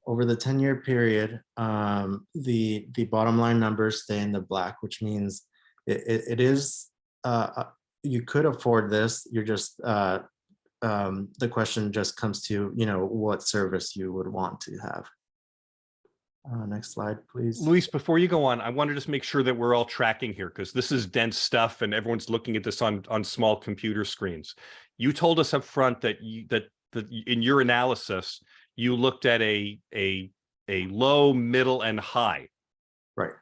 over the 10-year period, the bottom line numbers stay in the black, which means it is, you could afford this. You're just, the question just comes to, what service you would want to have. Next slide, please. Luis, before you go on, I want to just make sure that we're all tracking here because this is dense stuff and everyone's looking at this on small computer screens. You told us up front that in your analysis, you looked at a low, middle, and high. Right.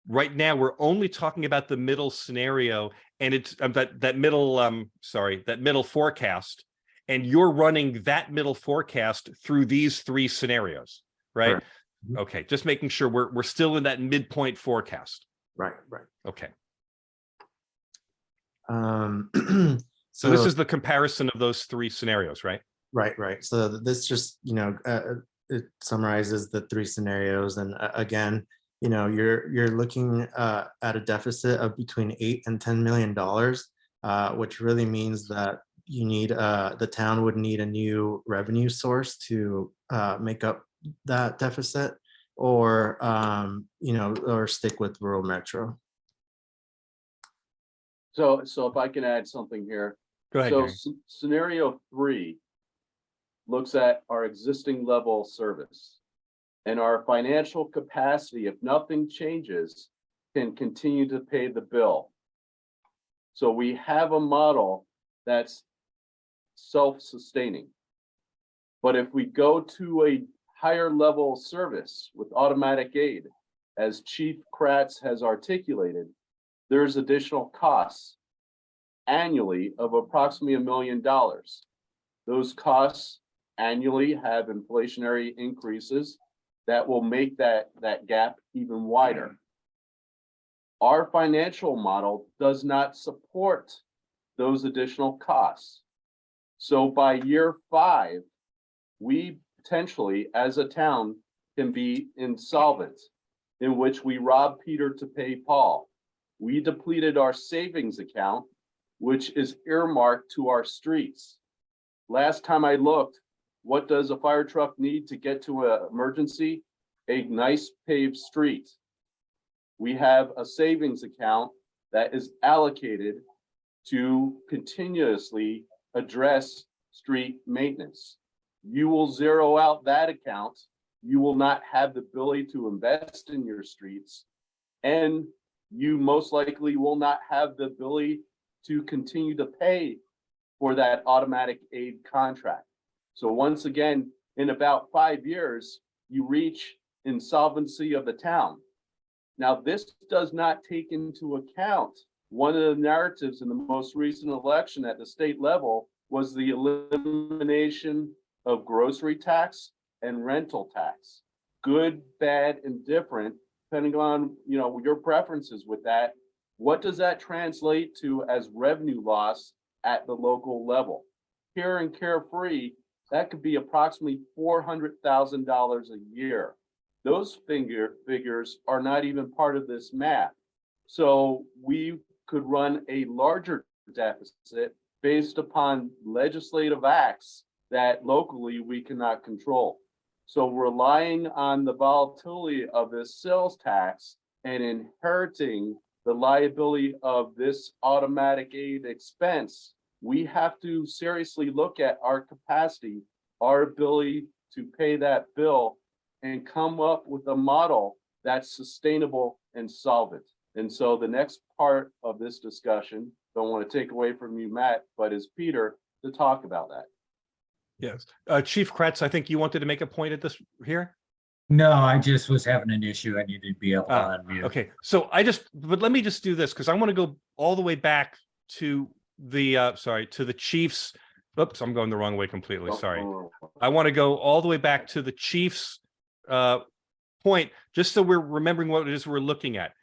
Right now, we're only talking about the middle scenario, and it's that middle forecast, and you're running that middle forecast through these three scenarios, right? Correct. Okay, just making sure we're still in that midpoint forecast. Right. Okay. So So this is the comparison of those three scenarios, right? Right. So this just, it summarizes the three scenarios. And again, you're looking at a deficit of between $8 and $10 million, which really means that you need, the town would need a new revenue source to make up that deficit, or, or stick with rural metro. So if I can add something here. Go ahead, So Gary. scenario 3 looks at our existing level of service and our financial capacity, if nothing changes, can continue to pay the bill. So we have a model that's self-sustaining. But if we go to a higher level of service with automatic aid, as Chief Kratz has articulated, there's additional costs annually of approximately $1 million. Those costs annually have inflationary increases that will make that gap even wider. Our financial model does not support those additional costs. So by year 5, we potentially, as a town, can be insolvent, in which we rob Peter to pay Paul. We depleted our savings account, which is earmarked to our streets. Last time I looked, what does a fire truck need to get to an emergency? A nice paved street. We have a savings account that is allocated to continuously address street maintenance. You will zero out that account. You will not have the ability to invest in your streets, and you most likely will not have the ability to continue to pay for that automatic aid contract. So once again, in about 5 years, you reach insolvency of the town. Now, this does not take into account one of the narratives in the most recent election at the state level was the elimination of grocery tax and rental tax. Good, bad, and different, depending on, you know, your preferences with that. What does that translate to as revenue loss at the local level? Here in Carefree, that could be approximately $400,000 a year. Those figures are not even part of this map. So we could run a larger deficit based upon legislative acts that locally we cannot control. So relying on the volatility of this sales tax and inheriting the liability of this automatic aid expense, we have to seriously look at our capacity, our ability to pay that bill and come up with a model that's sustainable and solvent. And so the next part of this discussion, don't want to take away from you, Matt, but is Peter to talk about that. Yes. Chief Kretz, I think you wanted to make a point at this here. No, I just was having an issue. I needed to be able to unmute. Okay, so but let me just do this because I want to go all the way back to the, to the chief's. Oops, I'm going the wrong way completely. Sorry. I want to go all the way back to the chief's point, just so we're remembering what it is we're looking at.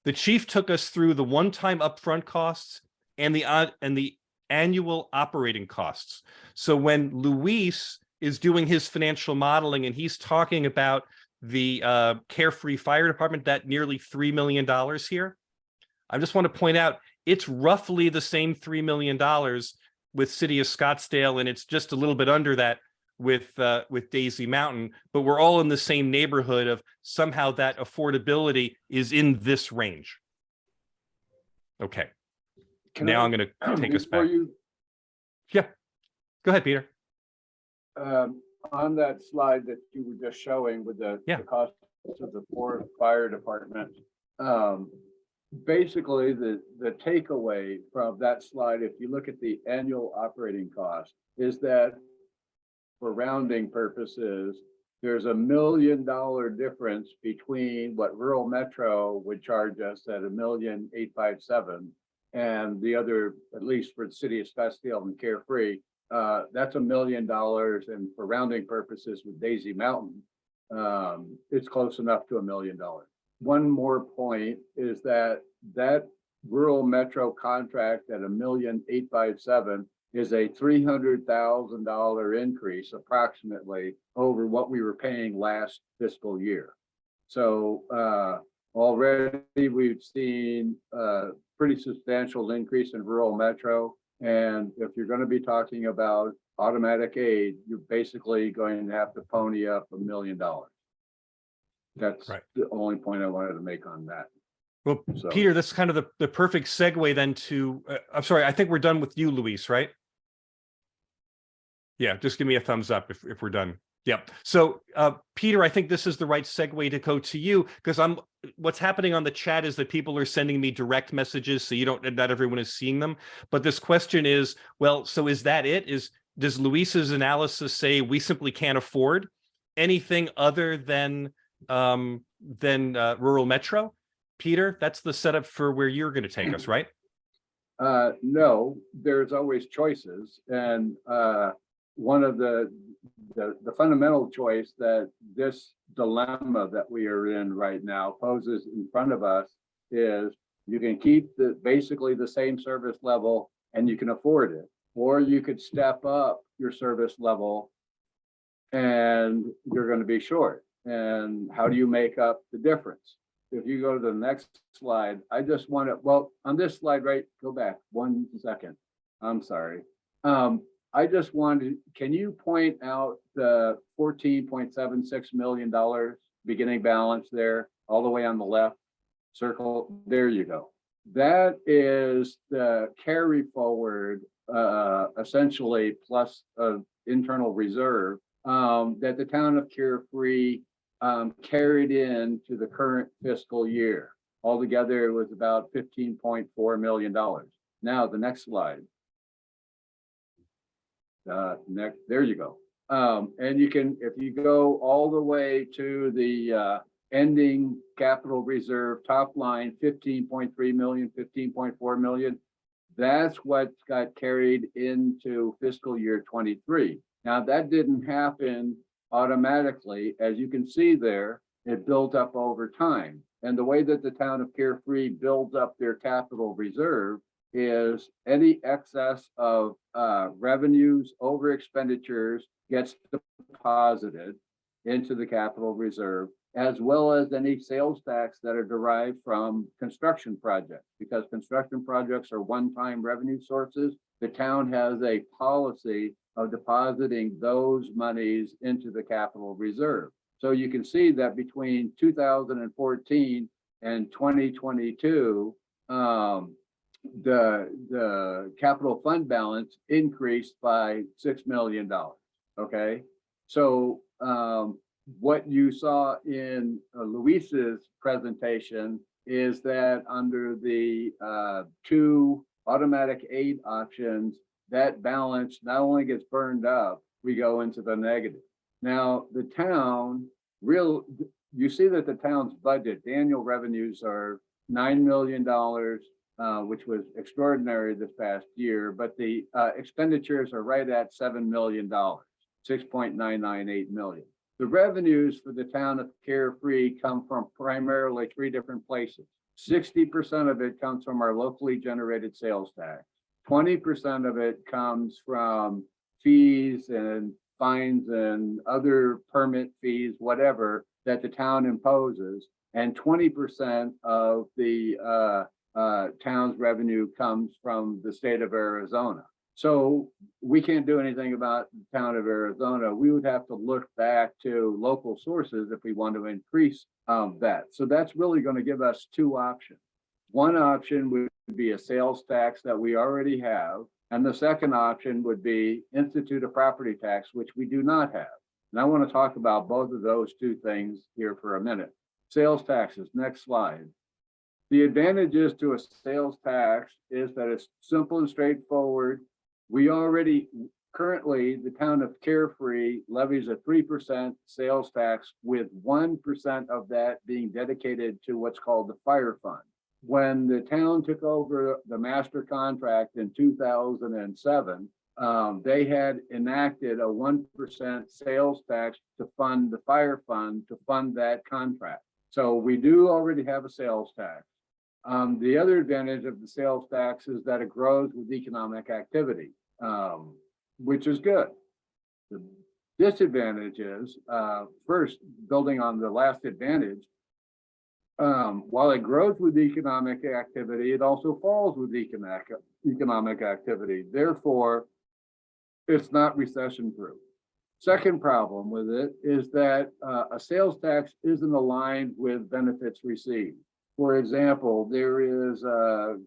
The chief took us through the one-time upfront costs and the annual operating costs. So when Luis is doing his financial modeling and he's talking about the Carefree Fire Department, that nearly $3 million here, I just want to point out it's roughly the same $3 million with City of Scottsdale, and it's just a little bit under that with Daisy Mountain, but we're all in the same neighborhood of somehow that affordability is in this range. Okay. Now I'm going to take us back. Yeah, go ahead, Peter. On that slide that you were just showing with the cost of the fire department, basically the takeaway from that slide, if you look at the annual operating cost, is that for rounding purposes, there's $1 million difference between what rural metro would charge us at $1,857,000 and the other, at least for the city of Scottsdale and Carefree, that's $1 million. And for rounding purposes with Daisy Mountain, it's close enough to $1 million. One more point is that rural metro contract at $1,857,000 is a $300,000 increase approximately over what we were paying last fiscal year. So already we've seen a pretty substantial increase in rural metro. And if you're going to be talking about automatic aid, you're basically going to have to pony up $1 million. That's right. The only point I wanted to make on that. Well, so, Peter, that's kind of the perfect segue then to, I'm sorry, I think we're done with you, Luis, right? Yeah, just give me a thumbs up if we're done. Yep. So, Peter, I think this is the right segue to go to you because what's happening on the chat is that people are sending me direct messages, so not everyone is seeing them. But this question is, well, so is that it? Does Luis's analysis say we simply can't afford anything other than rural metro? Peter, that's the setup for where you're going to take us, right? No, there's always choices, and one of the fundamental choice that this dilemma that we are in right now poses in front of us is you can keep basically the same service level and you can afford it, or you could step up your service level and you're going to be short. And how do you make up the difference? If you go to the next slide, I just want to, well, on this slide, right, go back 1 second. I'm sorry. I just wanted, can you point out the $14.76 million beginning balance there, all the way on the left circle? There you go. That is the carry forward, essentially, plus internal reserve that the town of Carefree carried into the current fiscal year. Altogether, it was about $15.4 million. Now, the next slide. There you go. And you can, if you go all the way to the ending capital reserve top line, 15.3 million, 15.4 million, That's what got carried into fiscal year 23. Now, that didn't happen automatically. As you can see there, it built up over time. And the way that the town of Carefree builds up their capital reserve is any excess of revenues over expenditures gets deposited into the capital reserve, as well as any sales tax that are derived from construction projects. Because construction projects are one-time revenue sources, the town has a policy of depositing those monies into the capital reserve. So you can see that between 2014 and 2022, the capital fund balance increased by $6 million. Okay, so what you saw in Luis's presentation is that under the two automatic aid options, that balance not only gets burned up, we go into the negative. Now, the town you see that the town's budget, the annual revenues are $9 million, which was extraordinary this past year, but the expenditures are right at $7 million, 6.998 million. The revenues for the town of Carefree come from primarily three different places. 60% of it comes from our locally generated sales tax. 20% of it comes from fees and fines and other permit fees, whatever, that the town imposes. And 20% of the town's revenue comes from the state of Arizona. So we can't do anything about the town of Arizona. We would have to look back to local sources if we want to increase that. So that's really going to give us two options. One option would be a sales tax that we already have. And the second option would be institute a property tax, which we do not have. And I want to talk about both of those two things here for a minute. Sales taxes, next slide. The advantages to a sales tax is that it's simple and straightforward. We already, currently, the town of Carefree levies a 3% sales tax, with 1% of that being dedicated to what's called the fire fund. When the town took over the master contract in 2007, they had enacted a 1% sales tax to fund the fire fund, to fund that contract. So we do already have a sales tax. The other advantage of the sales tax is that it grows with economic activity, which is good. The disadvantage is, first, building on the last advantage, while it grows with economic activity, it also falls with economic activity. Therefore, it's not recession proof. Second problem with it is that a sales tax isn't aligned with benefits received. For example, there is a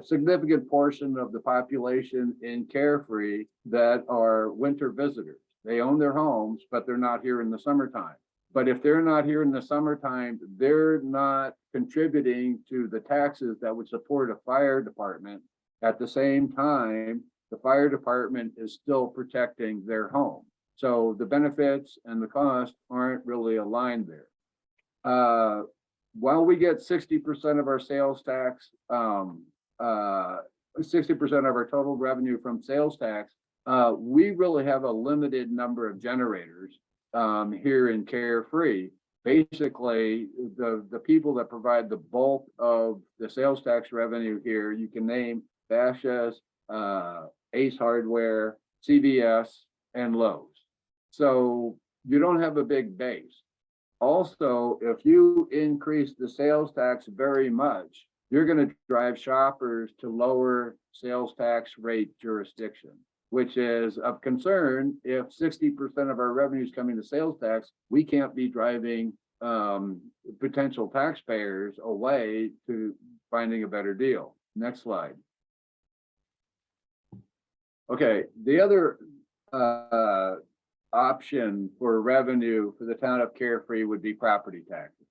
significant portion of the population in Carefree that are winter visitors. They own their homes, but they're not here in the summertime. But if they're not here in the summertime, they're not contributing to the taxes that would support a fire department. At the same time, the fire department is still protecting their home. So the benefits and the cost aren't really aligned there. While we get 60% of our sales tax, 60% of our total revenue from sales tax, we really have a limited number of generators here in Carefree. Basically, the people that provide the bulk of the sales tax revenue here, you can name Bashas', Ace Hardware, CVS, and Lowe's. So you don't have a big base. Also, if you increase the sales tax very much, you're going to drive shoppers to lower sales tax rate jurisdiction, which is of concern. If 60% of our revenues coming to sales tax, we can't be driving potential taxpayers away to finding a better deal. Next slide. Okay, the other option for revenue for the town of Carefree would be property taxes.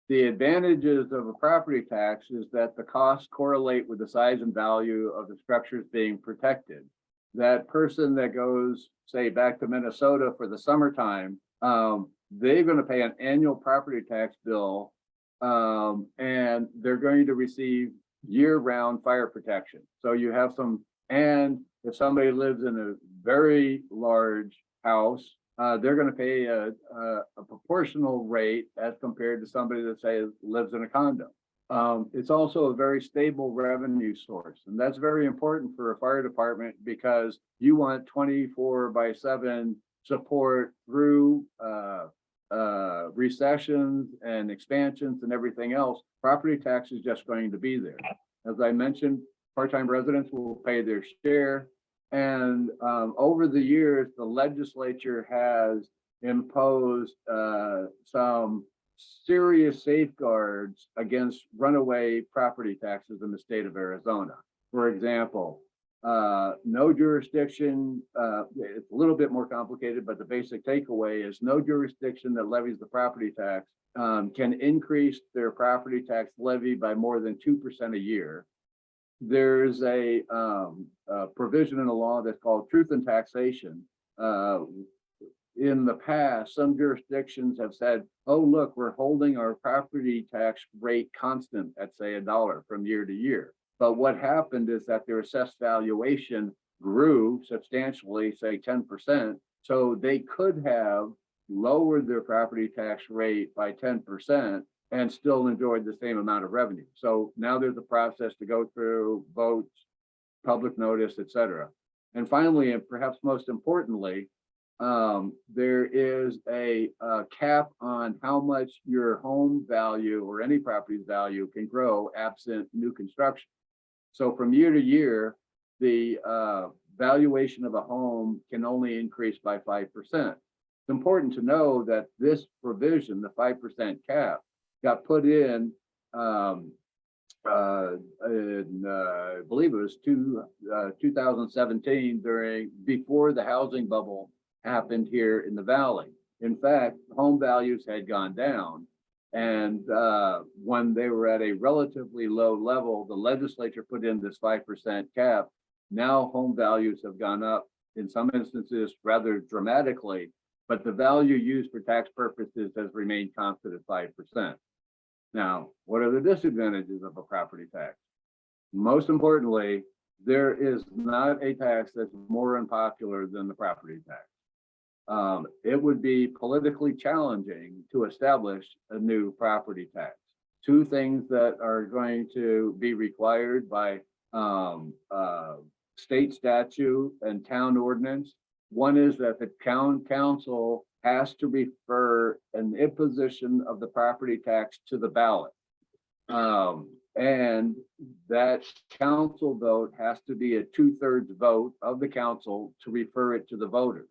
The advantages of a property tax is that the costs correlate with the size and value of the structures being protected. That person that goes, say, back to Minnesota for the summertime, they're going to pay an annual property tax bill, and they're going to receive year-round fire protection. So you have some, and if somebody lives in a very large house, they're gonna pay a proportional rate as compared to somebody that say lives in a condo. It's also a very stable revenue source, and that's very important for a fire department because you want 24/7 support through recessions and expansions and everything else. Property tax is just going to be there. As I mentioned, part-time residents will pay their share. And over the years, the legislature has imposed some serious safeguards against runaway property taxes in the state of Arizona. For example, no jurisdiction, it's a little bit more complicated, but the basic takeaway is no jurisdiction that levies the property tax can increase their property tax levy by more than 2% a year. There's a provision in the law that's called truth in taxation. In the past, some jurisdictions have said, oh, look, we're holding our property tax rate constant at, say, $1 from year to year. But what happened is that their assessed valuation grew substantially, say 10%. So they could have lowered their property tax rate by 10% and still enjoyed the same amount of revenue. So now there's a process to go through votes, public notice, et cetera. And finally, and perhaps most importantly, there is a cap on how much your home value or any property's value can grow absent new construction. So from year to year, the valuation of a home can only increase by 5%. It's important to know that this provision, the 5% cap, got put in, I believe it was 2017 before the housing bubble happened here in the Valley. In fact, home values had gone down. And when they were at a relatively low level, the legislature put in this 5% cap. Now home values have gone up in some instances rather dramatically, but the value used for tax purposes has remained constant at 5%. Now, what are the disadvantages of a property tax? Most importantly, there is not a tax that's more unpopular than the property tax. It would be politically challenging to establish a new property tax. Two things that are going to be required by state statute and town ordinance. One is that the town council has to refer an imposition of the property tax to the ballot. And that council vote has to be a 2/3 vote of the council to refer it to the voters.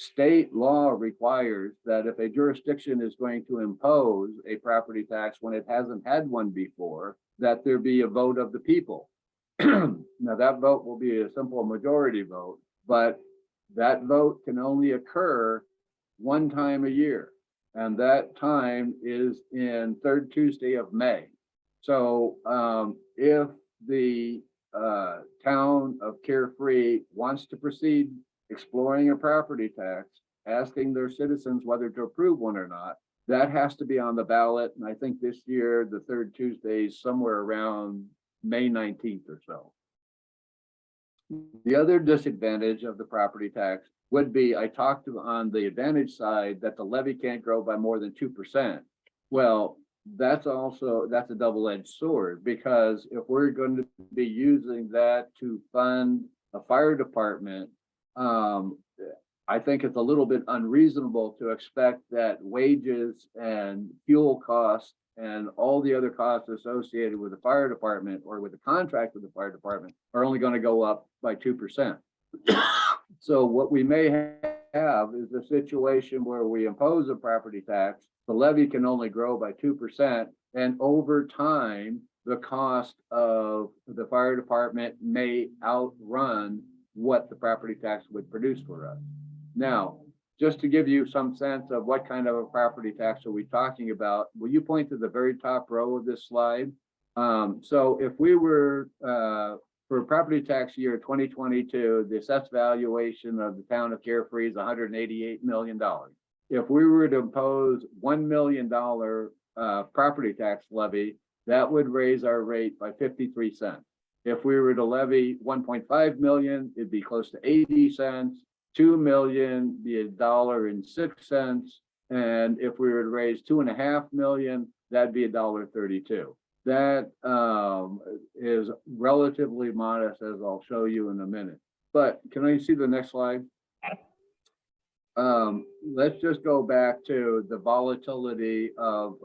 State law requires that if a jurisdiction is going to impose a property tax when it hasn't had one before, that there be a vote of the people. Now that vote will be a simple majority vote, but that vote can only occur one time a year. And that time is in third Tuesday of May. So if the town of Carefree wants to proceed exploring a property tax, asking their citizens whether to approve one or not, that has to be on the ballot. And I think this year, the third Tuesday is somewhere around May 19th or so. The other disadvantage of the property tax would be, I talked on the advantage side that the levy can't grow by more than 2%. Well, that's a double-edged sword, because if we're going to be using that to fund a fire department, I think it's a little bit unreasonable to expect that wages and fuel costs and all the other costs associated with the fire department or with the contract with the fire department are only going to go up by 2%. So what we may have is a situation where we impose a property tax, the levy can only grow by 2%, and over time, the cost of the fire department may outrun what the property tax would produce for us. Now, just to give you some sense of what kind of a property tax are we talking about, will you point to the very top row of this slide? So if we were, for property tax year 2022, the assessed valuation of the town of Carefree is $188 million. If we were to impose $1 million property tax levy, that would raise our rate by 53 cents. If we were to levy 1.5 million, it'd be close to 80 cents. 2 million be $1.06. And if we were to raise 2.5 million, that'd be $1.32. That is relatively modest, as I'll show you in a minute. But can I see the next slide? Let's just go back to the volatility of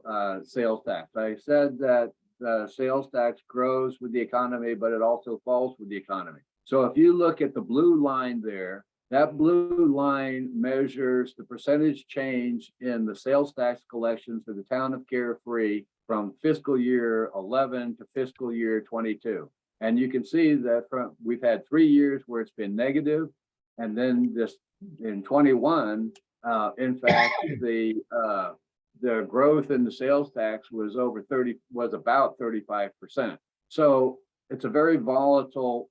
sales tax. I said that the sales tax grows with the economy, but it also falls with the economy. So if you look at the blue line there, that blue line measures the percentage change in the sales tax collections for the town of Carefree from fiscal year 11 to fiscal year 22. And you can see that we've had 3 years where it's been negative, and then this in 21, in fact, the growth in the sales tax was about 35%. So it's a very volatile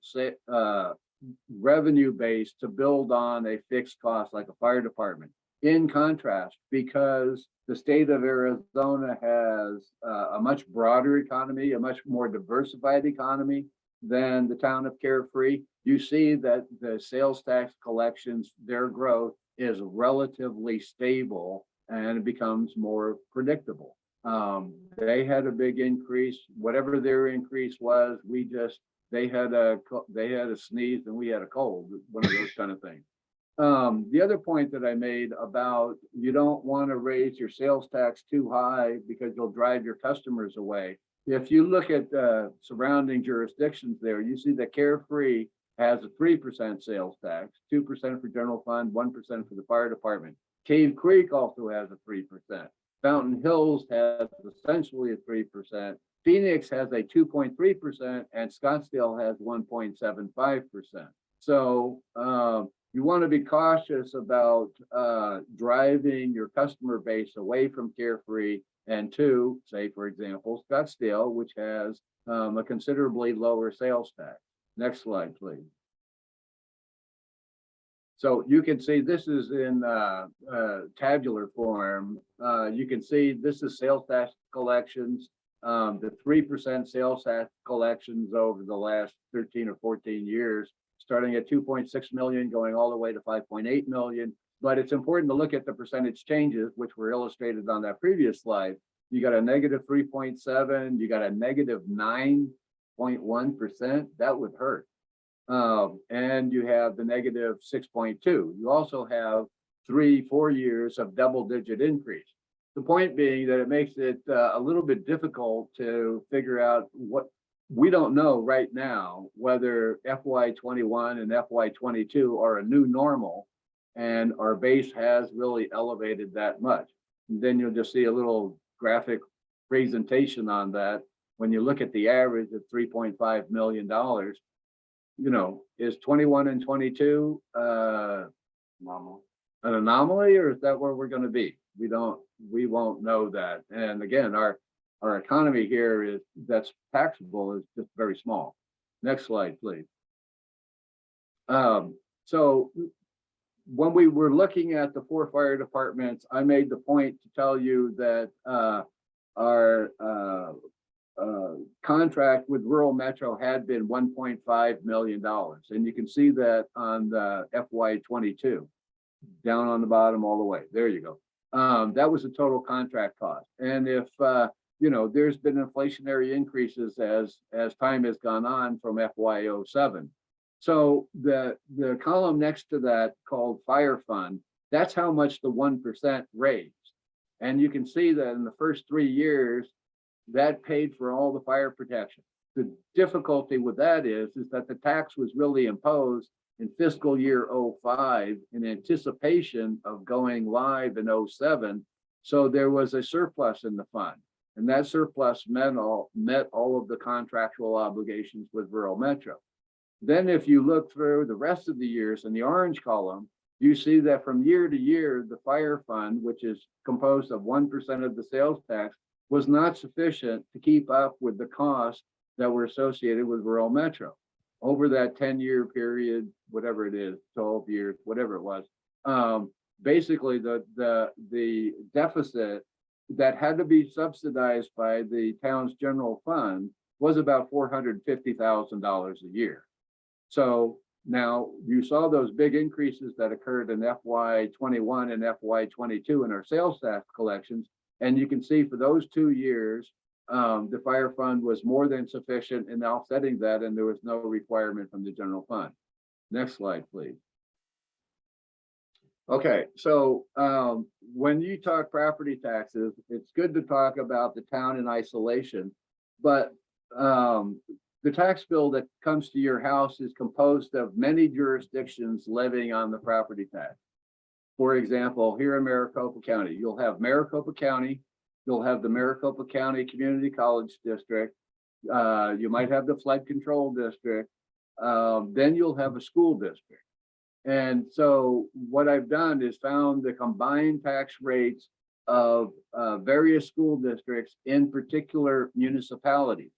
revenue base to build on a fixed cost like a fire department. In contrast, because the state of Arizona has a much broader economy, a much more diversified economy than the town of Carefree, you see that the sales tax collections, their growth is relatively stable and it becomes more predictable. They had a big increase, whatever their increase was, they had a sneeze and we had a cold, one of those kind of things. The other point that I made about you don't want to raise your sales tax too high because you'll drive your customers away. If you look at surrounding jurisdictions there, you see that Carefree has a 3% sales tax, 2% for general fund, 1% for the fire department. Cave Creek also has a 3%. Fountain Hills has essentially a 3%. Phoenix has a 2.3% and Scottsdale has 1.75%. So you want to be cautious about driving your customer base away from Carefree and to, say, for example, Scottsdale, which has a considerably lower sales tax. Next slide, please. So you can see this is in tabular form. You can see this is sales tax collections. The 3% sales tax collections over the last 13 or 14 years, starting at 2.6 million, going all the way to 5.8 million. But it's important to look at the percentage changes, which were illustrated on that previous slide. You got a negative 3.7, you got a negative 9.1%. That would hurt. And you have the negative 6.2. You also have 3-4 years of double-digit increase. The point being that it makes it a little bit difficult to figure out what we don't know right now, whether FY21 and FY22 are a new normal and our base has really elevated that much. And then you'll just see a little graphic presentation on that. When you look at the average of $3.5 million, you know, is 21 and 22 an anomaly, or is that where we're going to be? We won't know that. And again, our economy here that's taxable is just very small. Next slide, please. So when we were looking at the 4 fire departments, I made the point to tell you that our contract with Rural Metro had been $1.5 million. And you can see that on the FY22, down on the bottom all the way. There you go. That was the total contract cost. And if, you know, there's been inflationary increases as time has gone on from FY07. So the column next to that called Fire Fund, that's how much the 1% raised. And you can see that in the first 3 years, that paid for all the fire protection. The difficulty with that is that the tax was really imposed in fiscal year 05 in anticipation of going live in 07. So there was a surplus in the fund, and that surplus met all of the contractual obligations with Rural Metro. Then if you look through the rest of the years in the orange column, you see that from year to year, the fire fund, which is composed of 1% of the sales tax, was not sufficient to keep up with the costs that were associated with Rural Metro. Over that 10-year period, whatever it is, 12 years, whatever it was, basically the deficit that had to be subsidized by the town's general fund was about $450,000 a year. So now you saw those big increases that occurred in FY21 and FY22 in our sales tax collections. And you can see for those 2 years, the fire fund was more than sufficient in offsetting that, and there was no requirement from the general fund. Next slide, please. Okay, so when you talk property taxes, it's good to talk about the town in isolation, but the tax bill that comes to your house is composed of many jurisdictions levying on the property tax. For example, here in Maricopa County, you'll have Maricopa County, you'll have the Maricopa County Community College District, you might have the Flood Control District, then you'll have a school district. And so what I've done is found the combined tax rates of various school districts in particular municipalities.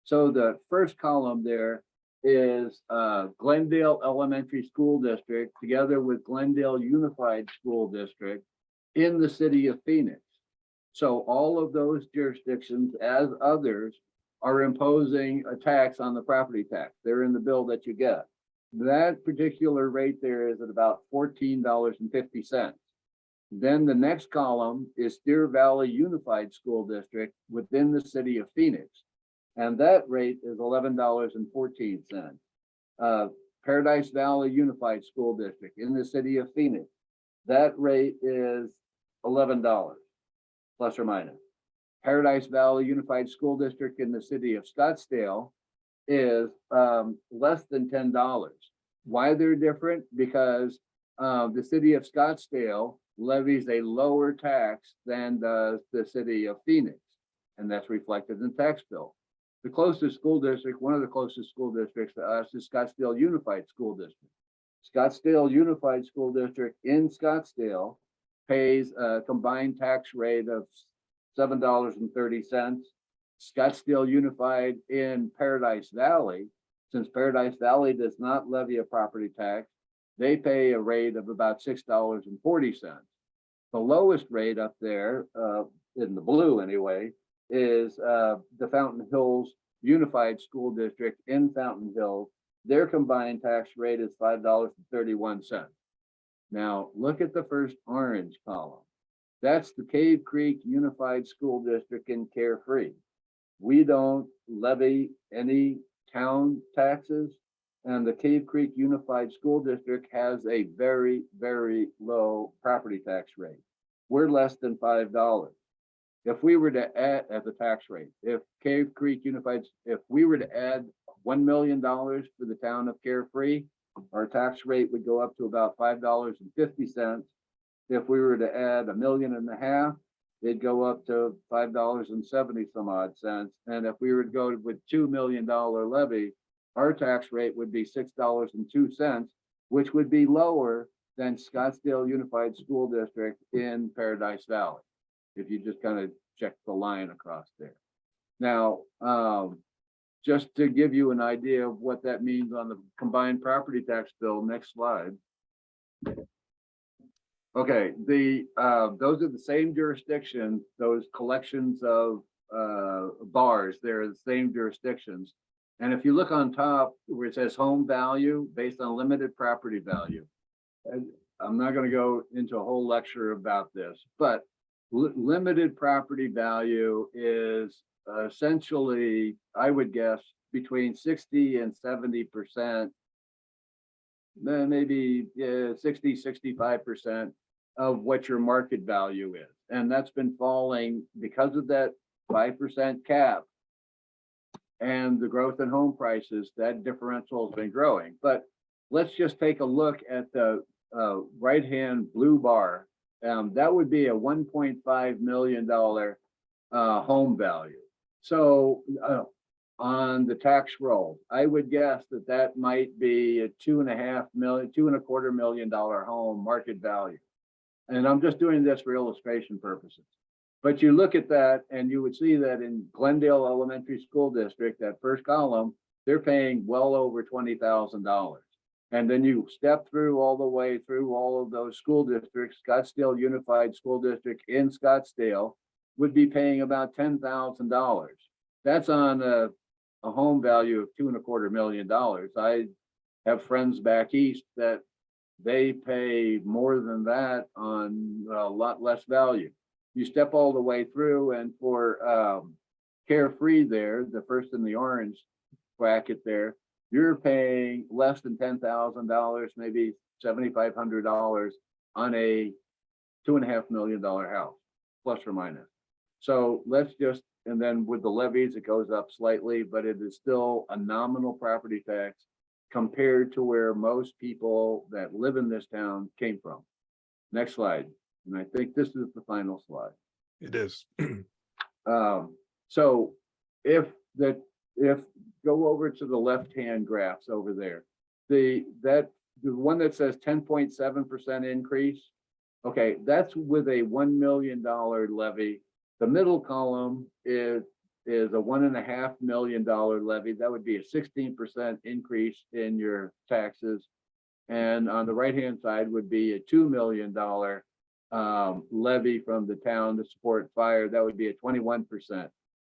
So the first column there is Glendale Elementary School District together with Glendale Unified School District in the city of Phoenix. So all of those jurisdictions, as others, are imposing a tax on the property tax. They're in the bill that you get. That particular rate there is at about $14.50. Then the next column is Deer Valley Unified School District within the city of Phoenix. And that rate is $11.14. Paradise Valley Unified School District in the city of Phoenix. That rate is $11, plus or minus. Paradise Valley Unified School District in the city of Scottsdale is less than $10. Why they're different? Because the city of Scottsdale levies a lower tax than does the city of Phoenix, and that's reflected in the tax bill. The closest school district, one of the closest school districts to us is Scottsdale Unified School District. Scottsdale Unified School District in Scottsdale pays a combined tax rate of $7.30. Scottsdale Unified in Paradise Valley, since Paradise Valley does not levy a property tax, they pay a rate of about $6.40. The lowest rate up there, in the blue anyway, is the Fountain Hills Unified School District in Fountain Hills. Their combined tax rate is $5.31. Now, look at the first orange column. That's the Cave Creek Unified School District in Carefree. We don't levy any town taxes, and the Cave Creek Unified School District has a very, very low property tax rate. We're less than $5. If we were to add as a tax rate, if Cave Creek Unified, if we were to add $1 million for the town of Carefree, our tax rate would go up to about $5.50. If we were to add $1.5 million, it'd go up to $5.70 some odd cents. And if we were to go with $2 million levy, our tax rate would be $6.02, which would be lower than Scottsdale Unified School District in Paradise Valley, if you just kind of check the line across there. Now, just to give you an idea of what that means on the combined property tax bill, next slide. Okay, those are the same jurisdictions, those collections of bars, they're the same jurisdictions. And if you look on top where it says home value based on limited property value, and I'm not going to go into a whole lecture about this, but limited property value is essentially, I would guess, between 60 and 70%, maybe 60, 65% of what your market value is. And that's been falling because of that 5% cap and the growth in home prices. That differential has been growing. But let's just take a look at the right-hand blue bar. That would be a $1.5 million home value. So on the tax roll, I would guess that that might be a $2.25 million home market value. And I'm just doing this for illustration purposes. But you look at that and you would see that in Glendale Elementary School District, that first column, they're paying well over $20,000. And then you step through all the way through all of those school districts, Scottsdale Unified School District in Scottsdale, would be paying about $10,000. That's on a home value of $2.25 million. I have friends back east that they pay more than that on a lot less value. You step all the way through, and for Carefree there, the first in the orange bracket there, you're paying less than $10,000, maybe $7,500 on a $2.5 million house, plus or minus. So let's just, and then with the levies, it goes up slightly, but it is still a nominal property tax compared to where most people that live in this town came from. Next slide. And I think this is the final slide. It is. So if go over to the left-hand graphs over there, the one that says 10.7% increase, okay, that's with a $1 million levy. The middle column is a $1.5 million levy. That would be a 16% increase in your taxes. And on the right-hand side would be a $2 million levy from the town to support fire. That would be a 21%.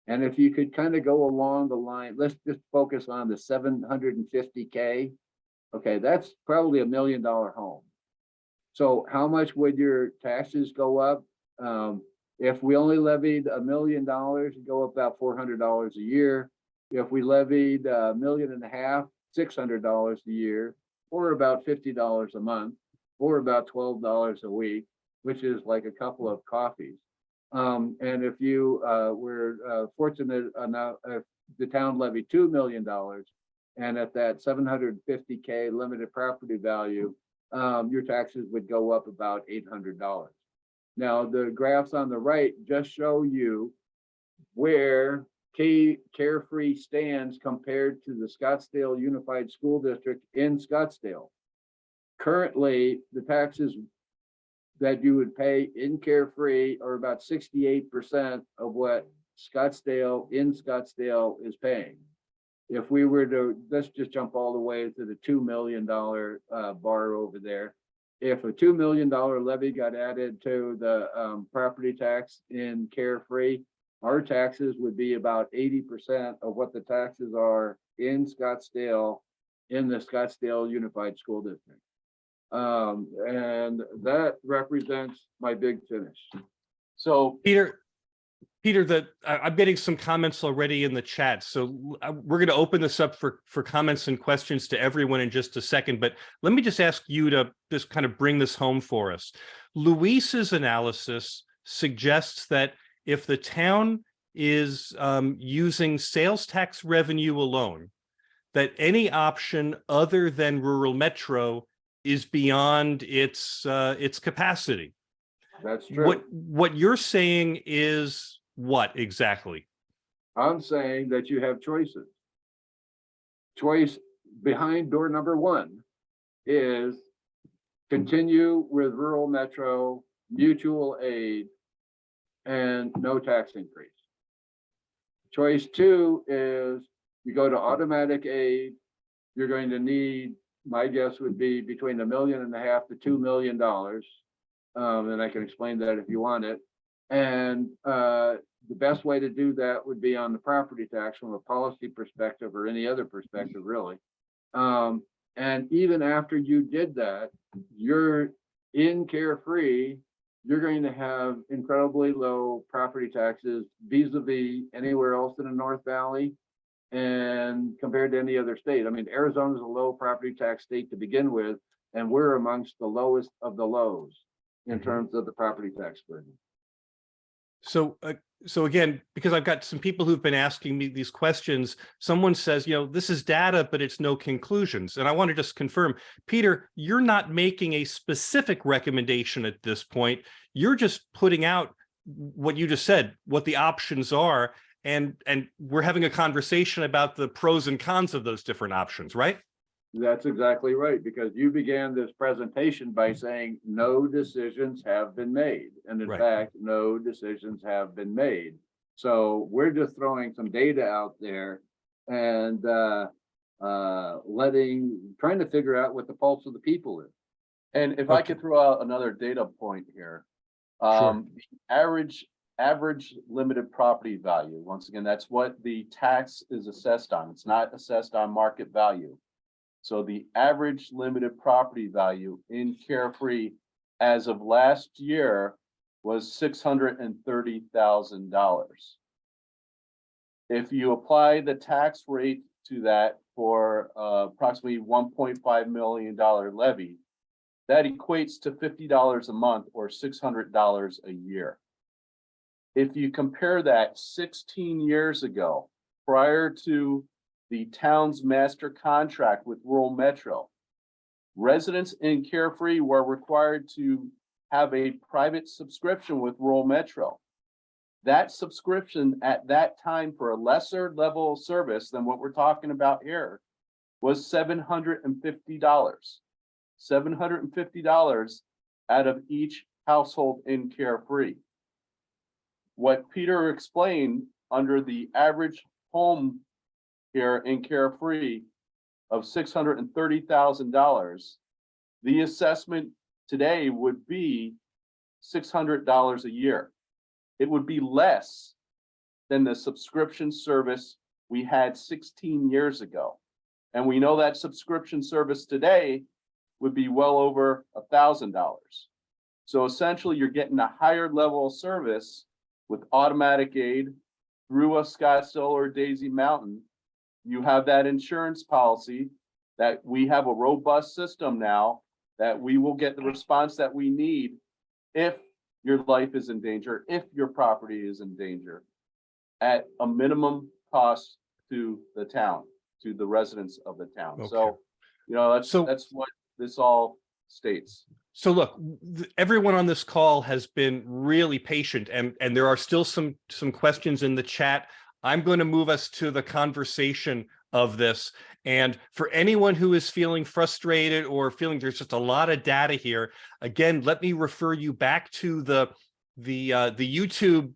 And if you could kind of go along the line, let's just focus on the 750K. Okay, that's probably $1 million home. So how much would your taxes go up? If we only levied $1 million, it'd go up about $400 a year. If we levied $1.5 million, $600 a year, or about $50 a month, or about $12 a week, which is like a couple of coffees. And if you were fortunate enough, if the town levied $2 million, and at that 750K limited property value, your taxes would go up about $800. Now, the graphs on the right just show you where Carefree stands compared to the Scottsdale Unified School District in Scottsdale. Currently, the taxes that you would pay in Carefree are about 68% of what Scottsdale is paying. If we were to, let's just jump all the way to the $2 million bar over there. If a $2 million levy got added to the property tax in Carefree, our taxes would be about 80% of what the taxes are in Scottsdale, in the Scottsdale Unified School District. And that represents my big finish. So Peter, I'm getting some comments already in the chat. So we're going to open this up for comments and questions to everyone in just a second. But let me just ask you to just kind of bring this home for us. Luis's analysis suggests that if the town is using sales tax revenue alone, that any option other than rural metro is beyond its capacity. that's true. What you're saying is what exactly? I'm saying that you have choices. Choice behind door number one is continue with rural metro, mutual aid, and no tax increase. Choice two is you go to automatic aid. You're going to need, my guess would be between $1.5 million to $2 million. And I can explain that if you want it. And the best way to do that would be on the property tax from a policy perspective or any other perspective, really. And even after you did that, you're in Carefree, you're going to have incredibly low property taxes vis-a-vis anywhere else in the North Valley and compared to any other state. I mean, Arizona is a low property tax state to begin with, and we're amongst the lowest of the lows in terms of the property tax burden. So again, because I've got some people who've been asking me these questions, someone says, this is data, but it's no conclusions. And I want to just confirm, Peter, you're not making a specific recommendation at this point. You're just putting out what you just said, what the options are. And we're having a conversation about the pros and cons of those different options, right? That's exactly right, because you began this presentation by saying no decisions have been made. And in Right. fact, no decisions have been made. So we're just throwing some data out there and trying to figure out what the pulse of the people is. And if I could throw out another data point here. Sure. The average limited property value. Once again, that's what the tax is assessed on. It's not assessed on market value. So the average limited property value in Carefree as of last year was $630,000. If you apply the tax rate to that for approximately $1.5 million levy, that equates to $50 a month or $600 a year. If you compare that 16 years ago, prior to the town's master contract with Rural Metro, residents in Carefree were required to have a private subscription with Rural Metro. That subscription at that time for a lesser level of service than what we're talking about here was $750. $750 out of each household in Carefree. What Peter explained under the average home here in Carefree of $630,000, the assessment today would be $600 a year. It would be less than the subscription service we had 16 years ago. And we know that subscription service today would be well over $1,000. So essentially you're getting a higher level of service with automatic aid through a Scottsdale or Daisy Mountain. You have that insurance policy that we have a robust system now that we will get the response that we need if your life is in danger, if your property is in danger, at a minimum cost to the town, to the residents of the town. Okay. So, you know, that's what this all states. So look, everyone on this call has been really patient, and there are still some questions in the chat. I'm going to move us to the conversation of this. And for anyone who is feeling frustrated or feeling there's just a lot of data here, again, let me refer you back to the YouTube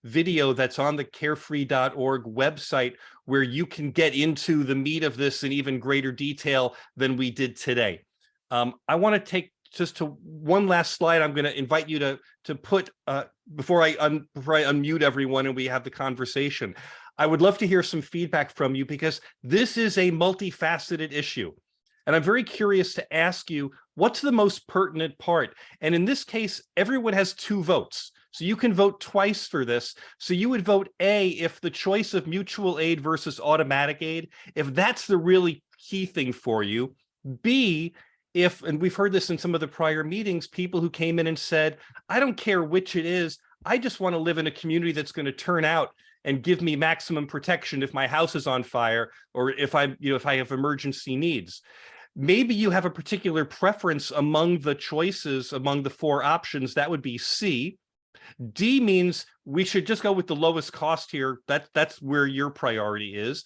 video that's on the carefree.org website, where you can get into the meat of this in even greater detail than we did today. I want to take just to one last slide. I'm going to invite you to put before I unmute everyone and we have the conversation. I would love to hear some feedback from you, because this is a multifaceted issue. And I'm very curious to ask you, what's the most pertinent part? And in this case, everyone has 2 votes. So you can vote twice for this. So you would vote A if the choice of mutual aid versus automatic aid, if that's the really key thing for you. B, if, and we've heard this in some of the prior meetings, people who came in and said, I don't care which it is, I just want to live in a community that's going to turn out and give me maximum protection if my house is on fire, or if if I have emergency needs. Maybe you have a particular preference among the choices, among the 4 options. That would be C. D means we should just go with the lowest cost here. That's where your priority is.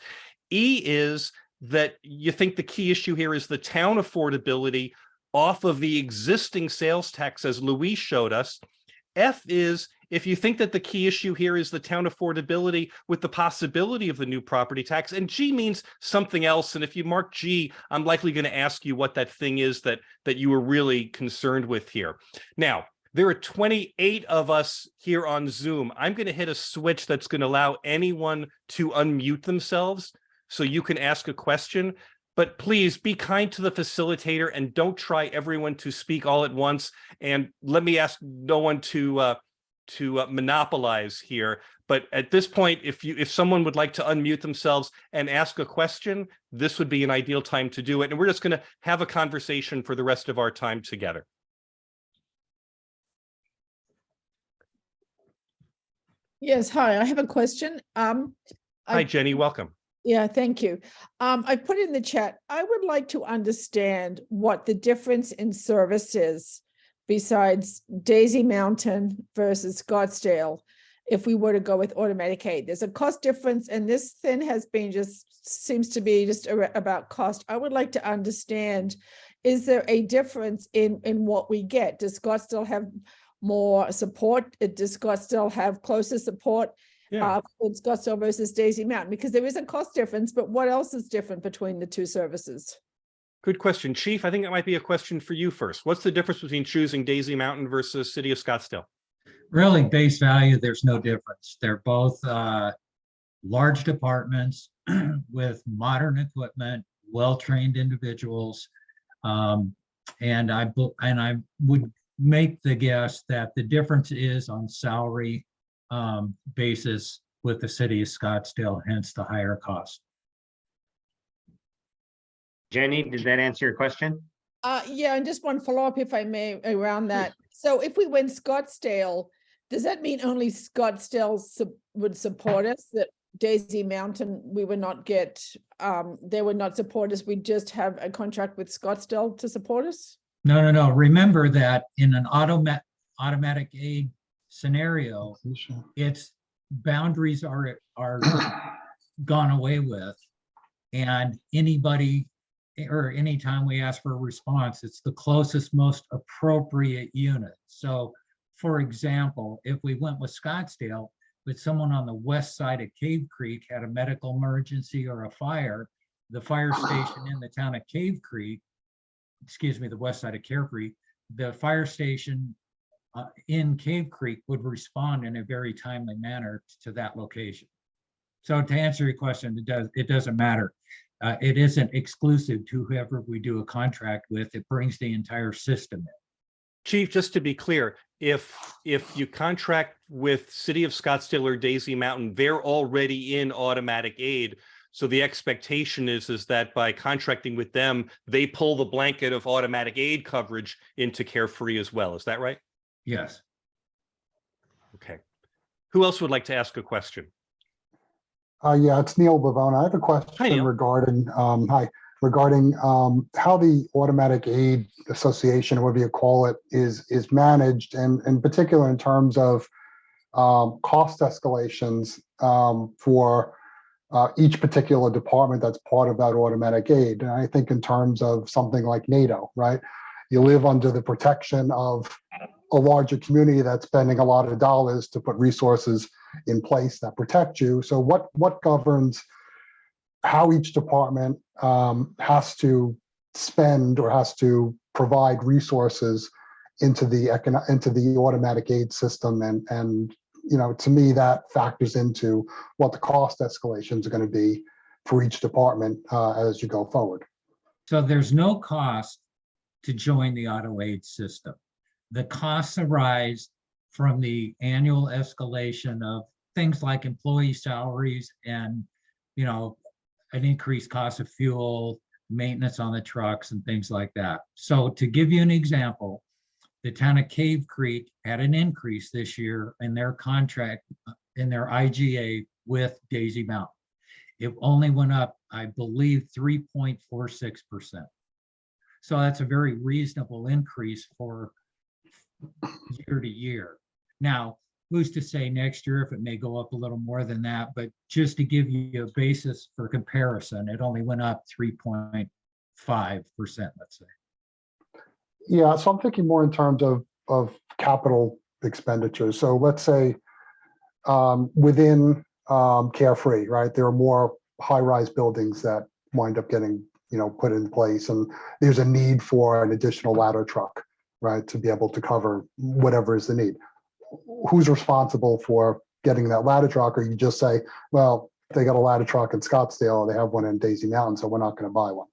E is that you think the key issue here is the town affordability off of the existing sales tax, as Luis showed us. F is if you think that the key issue here is the town affordability with the possibility of the new property tax. And G means something else. And if you mark G, I'm likely going to ask you what that thing is that you were really concerned with here. Now, there are 28 of us here on Zoom. I'm going to hit a switch that's going to allow anyone to unmute themselves so you can ask a question. But please be kind to the facilitator and don't try everyone to speak all at once. And let me ask no one to monopolize here. But at this point, if someone would like to unmute themselves and ask a question, this would be an ideal time to do it. And we're just going to have a conversation for the rest of our time together. Yes, hi, I have a question. Hi, Jenny, welcome. Yeah, thank you. I put in the chat, I would like to understand what the difference in service is besides Daisy Mountain versus Scottsdale, if we were to go with automatic aid. There's a cost difference, and this thing has been seems to be just about cost. I would like to understand, is there a difference in what we get? Does Scottsdale have more support? Does Scottsdale have closer support? Yeah. In Scottsdale versus Daisy Mountain, because there is a cost difference, but what else is different between the 2 services? Good question. Chief, I think that might be a question for you first. What's the difference between choosing Daisy Mountain versus City of Scottsdale? Really, base value, there's no difference. They're both large departments with modern equipment, well-trained individuals. And I would make the guess that the difference is on salary basis with the city of Scottsdale, hence the higher cost. Jenny, did that answer your question? Yeah, and just one follow-up, if I may, around that. So if we went Scottsdale, does that mean only Scottsdale would support us? That Daisy Mountain, we would not get, they would not support us? We just have a contract with Scottsdale to support us? No. Remember that in an automatic aid scenario, its boundaries are gone away with. And anybody, or anytime we ask for a response, it's the closest, most appropriate unit. So for example, if we went with Scottsdale, but someone on the west side of Cave Creek had a medical emergency or a fire, the fire station in the town of Cave Creek, excuse me, the west side of Carefree, the fire station in Cave Creek would respond in a very timely manner to that location. So to answer your question, it doesn't matter. It isn't exclusive to whoever we do a contract with. It brings the entire system in. Chief, just to be clear, if you contract with City of Scottsdale or Daisy Mountain, they're already in automatic aid. So the expectation is that by contracting with them, they pull the blanket of automatic aid coverage into Carefree as well. Is that right? Yes. Okay. Who else would like to ask a question? Yeah, it's Neil Bavona. I have a Hi, question Neil. regarding, how the Automatic Aid Association, or whatever you call it, is managed, and in particular in terms of cost escalations for each particular department that's part of that automatic aid. And I think in terms of something like NATO, right? You live under the protection of a larger community that's spending a lot of dollars to put resources in place that protect you. So what governs how each department has to spend or has to provide resources into the automatic aid system, and to me that factors into what the cost escalations are going to be for each department as you go forward. So there's no cost to join the auto aid system. The costs arise from the annual escalation of things like employee salaries and, an increased cost of fuel, maintenance on the trucks and things like that. So to give you an example, the town of Cave Creek had an increase this year in their contract, in their IGA with Daisy Mountain. It only went up, I believe, 3.46%. So that's a very reasonable increase for year to year. Now, who's to say next year if it may go up a little more than that, but just to give you a basis for comparison, it only went up 3.5%, let's say. Yeah, so I'm thinking more in terms of capital expenditures. So let's say within Carefree, right, there are more high-rise buildings that wind up getting put in place, and there's a need for an additional ladder truck, right, to be able to cover whatever is the need. Who's responsible for getting that ladder truck? Or you just say, well, they got a ladder truck in Scottsdale, they have one in Daisy Mountain, so we're not going to buy one.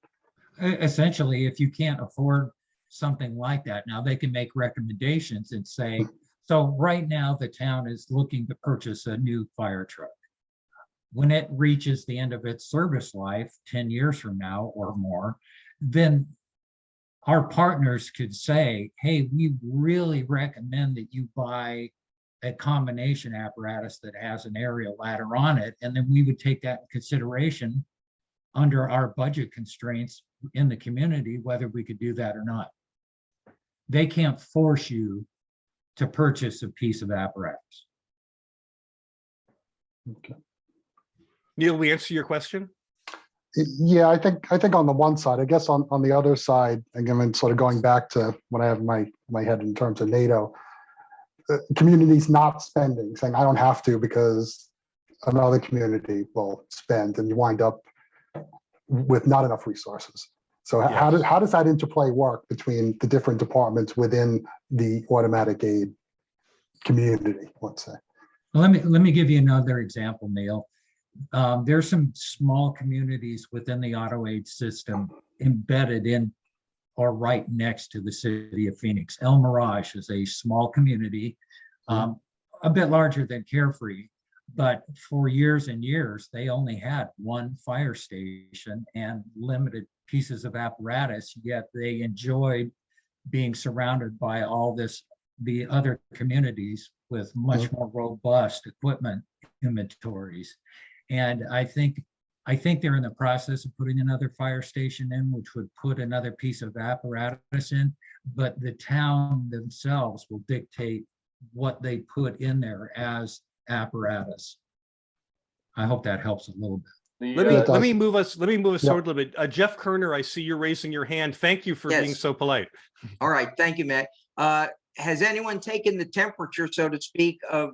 Essentially, if you can't afford something like that, now they can make recommendations and say, so right now the town is looking to purchase a new fire truck. When it reaches the end of its service life, 10 years from now or more, then our partners could say, hey, we really recommend that you buy a combination apparatus that has an aerial ladder on it. And then we would take that in consideration under our budget constraints in the community, whether we could do that or not. They can't force you to purchase a piece of apparatus. Okay. Neil, we answer your question? Yeah, I think on the one side, I guess on the other side, again, sort of going back to what I have in my head in terms of NATO, communities not spending, saying I don't have to because another community will spend, and you wind up with not enough resources. So how does that interplay work between the different departments within the automatic aid community, let's say. Let me give you another example, Neil. There's some small communities within the auto aid system embedded in or right next to the city of Phoenix. El Mirage is a small community, a bit larger than Carefree, but for years and years, they only had one fire station and limited pieces of apparatus, yet they enjoyed being surrounded by all the other communities with much more robust equipment inventories. And I think they're in the process of putting another fire station in, which would put another piece of apparatus in, but the town themselves will dictate what they put in there as apparatus. I hope that helps a little bit. Let me move us Yeah. forward a little bit. Jeff Kerner, I see you're raising your hand. Thank you for being Yes. so polite. All right, thank you, Matt. Has anyone taken the temperature, so to speak, of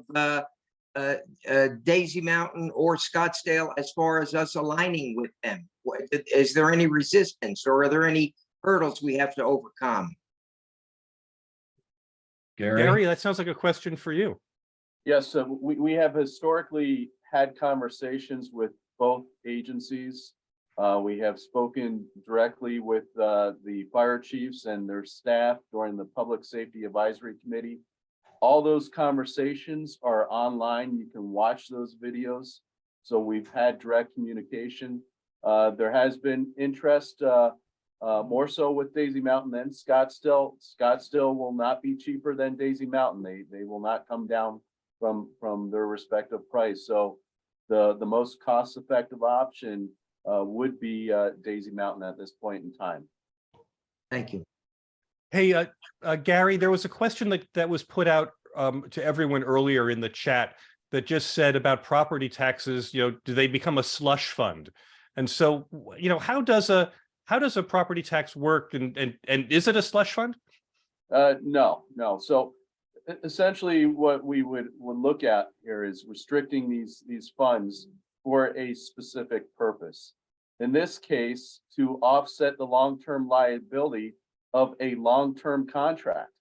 Daisy Mountain or Scottsdale as far as us aligning with them? Is there any resistance or are there any hurdles we have to overcome? Gary, that sounds like a question for you. Yes, so we have historically had conversations with both agencies. We have spoken directly with the fire chiefs and their staff during the Public Safety Advisory Committee. All those conversations are online. You can watch those videos. So we've had direct communication. There has been interest more so with Daisy Mountain than Scottsdale. Scottsdale will not be cheaper than Daisy Mountain. They will not come down from their respective price. So the most cost-effective option would be Daisy Mountain at this point in time. Thank you. Hey, Gary, there was a question that was put out to everyone earlier in the chat that just said about property taxes, do they become a slush fund? And so, how does a property tax work, and is it a slush fund? No. So essentially what we would look at here is restricting these funds for a specific purpose. In this case, to offset the long-term liability of a long-term contract.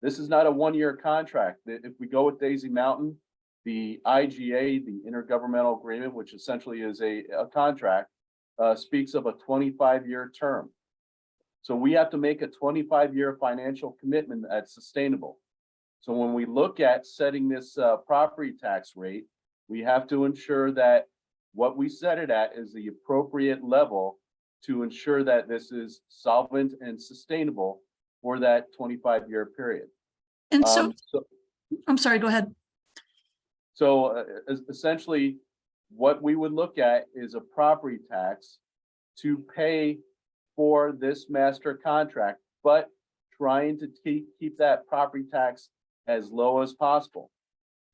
This is not a one-year contract. If we go with Daisy Mountain, the IGA, the Intergovernmental Agreement, which essentially is a contract, speaks of a 25-year term. So we have to make a 25-year financial commitment that's sustainable. So when we look at setting this property tax rate, we have to ensure that what we set it at is the appropriate level to ensure that this is solvent and sustainable for that 25-year period. And I'm sorry, go ahead. So essentially, what we would look at is a property tax to pay for this master contract, but trying to keep that property tax as low as possible.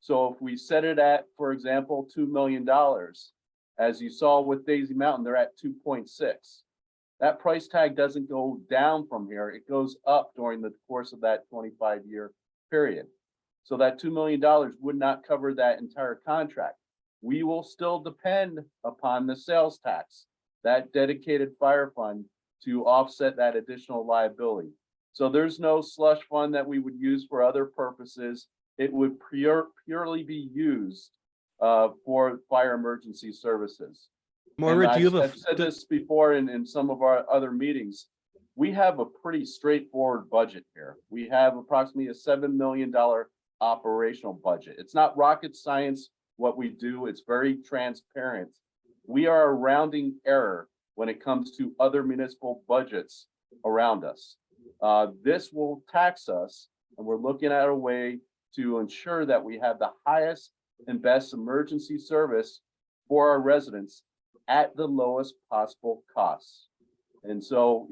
So if we set it at, for example, $2 million, as you saw with Daisy Mountain, they're at 2.6. That price tag doesn't go down from here. It goes up during the course of that 25-year period. So that $2 million would not cover that entire contract. We will still depend upon the sales tax, that dedicated fire fund, to offset that additional liability. So there's no slush fund that we would use for other purposes. It would purely be used for fire emergency services. Moira, do you have I've said this before in some of our other meetings. We have a pretty straightforward budget here. We have approximately a $7 million operational budget. It's not rocket science what we do. It's very transparent. We are a rounding error when it comes to other municipal budgets around us. This will tax us, and we're looking at a way to ensure that we have the highest and best emergency service for our residents at the lowest possible costs. And so,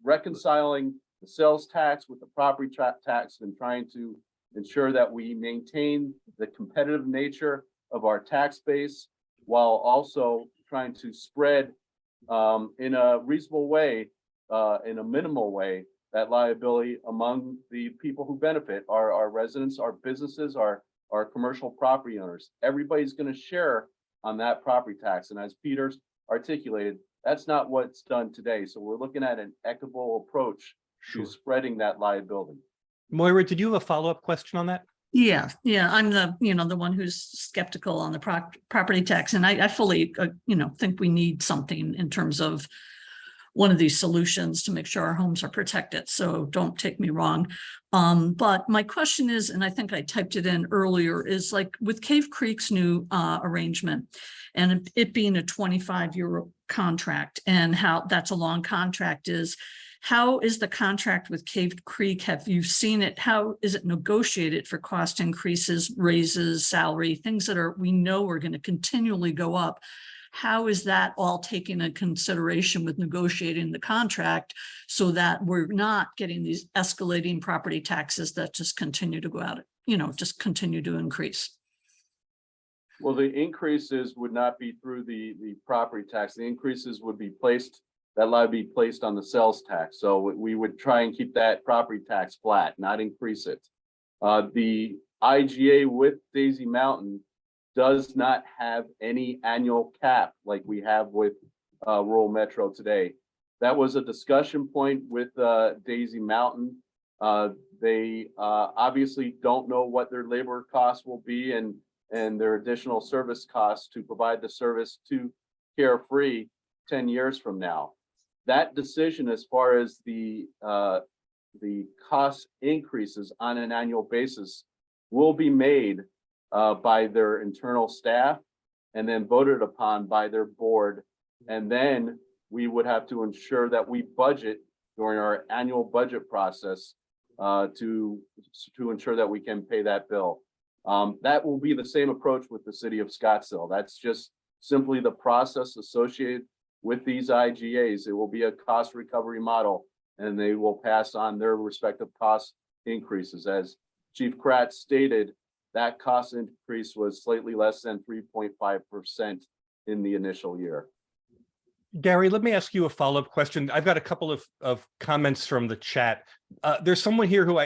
reconciling the sales tax with the property tax and trying to ensure that we maintain the competitive nature of our tax base while also trying to spread in a reasonable way, in a minimal way, that liability among the people who benefit, our residents, our businesses, our commercial property owners. Everybody's going to share on that property tax. And as Peter's articulated, that's not what's done today. So we're looking at an equitable approach to spreading that liability. Moira, did you have a follow-up question on that? Yeah, I'm the one who's skeptical on the property tax, and I fully, think we need something in terms of one of these solutions to make sure our homes are protected. So don't take me wrong. But my question is, and I think I typed it in earlier, is like with Cave Creek's new arrangement and it being a 25-year contract and how that's a long contract how is the contract with Cave Creek? Have you seen it? How is it negotiated for cost increases, raises, salary, things that we know are going to continually go up? How is that all taken into consideration with negotiating the contract so that we're not getting these escalating property taxes that just continue to go out, just continue to increase? Well, the increases would not be through the property tax. The increases would be placed, that would be placed on the sales tax. So we would try and keep that property tax flat, not increase it. The IGA with Daisy Mountain does not have any annual cap like we have with rural Metro today. That was a discussion point with Daisy Mountain. They obviously don't know what their labor costs will be and their additional service costs to provide the service to Carefree 10 years from now. That decision, as far as the cost increases on an annual basis, will be made by their internal staff and then voted upon by their board. And then we would have to ensure that we budget during our annual budget process to ensure that we can pay that bill. That will be the same approach with the city of Scottsdale. That's just simply the process associated with these IGAs. It will be a cost recovery model, and they will pass on their respective cost increases. As Chief Kratz stated, that cost increase was slightly less than 3.5% in the initial year. Gary, let me ask you a follow-up question. I've got a couple of comments from the chat. There's someone here who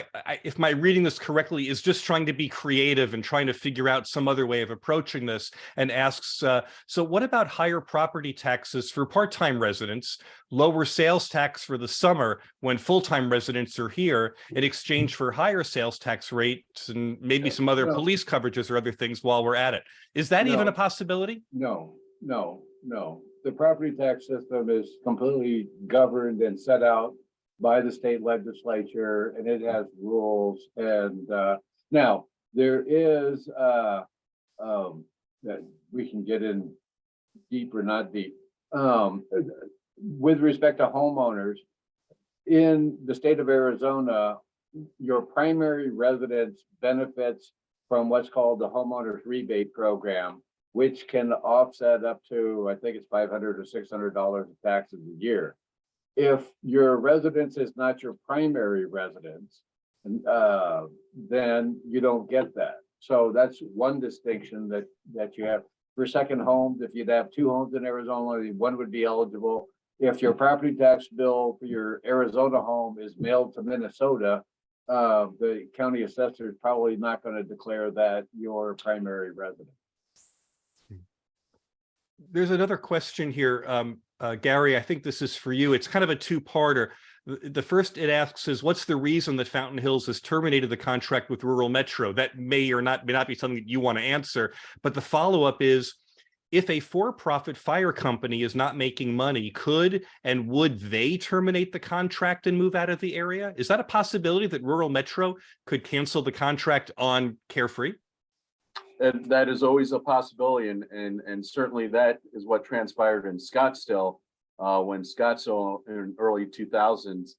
if my reading this correctly, is just trying to be creative and trying to figure out some other way of approaching this and asks, so what about higher property taxes for part-time residents, lower sales tax for the summer when full-time residents are here in exchange for higher sales tax rates and maybe some other police coverages or other things while we're at it? Is that even a possibility? No. The property tax system is completely governed and set out by the state legislature, and it has rules. And now there is that we can get in deep or not deep. With respect to homeowners in the state of Arizona, your primary residence benefits from what's called the homeowners rebate program, which can offset up to, I think it's $500 or $600 of taxes a year. If your residence is not your primary residence, then you don't get that. So that's one distinction that you have. For second homes, if you'd have two homes in Arizona, one would be eligible. If your property tax bill for your Arizona home is mailed to Minnesota, the county assessor is probably not going to declare that your primary residence. There's another question here, Gary, I think this is for you. It's kind of a two-parter. The first it asks is, what's the reason that Fountain Hills has terminated the contract with Rural Metro? That may not be something that you want to answer, but the follow-up is, if a for-profit fire company is not making money, could and would they terminate the contract and move out of the area? Is that a possibility that Rural Metro could cancel the contract on Carefree? And that is always a possibility, and certainly that is what transpired in Scottsdale when Scottsdale in early 2000s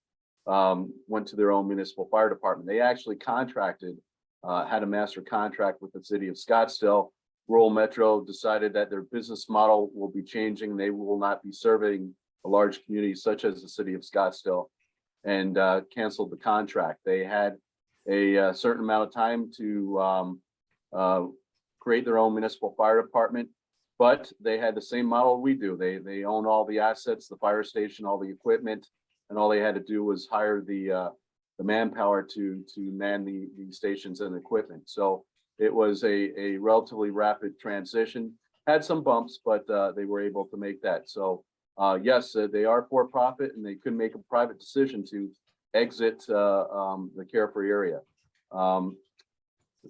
went to their own municipal fire department. They actually contracted, had a master contract with the city of Scottsdale. Rural Metro decided that their business model will be changing. They will not be serving a large community such as the city of Scottsdale, and canceled the contract. They had a certain amount of time to create their own municipal fire department, but they had the same model we do. They own all the assets, the fire station, all the equipment, and all they had to do was hire the manpower to man the stations and equipment. So it was a relatively rapid transition. Had some bumps, but they were able to make that. So yes, they are for profit, and they could make a private decision to exit the Carefree area.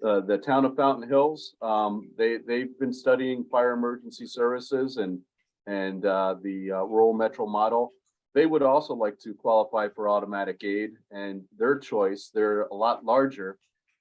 the town of Fountain Hills, they've been studying fire emergency services and the rural metro model. They would also like to qualify for automatic aid, and their choice, they're a lot larger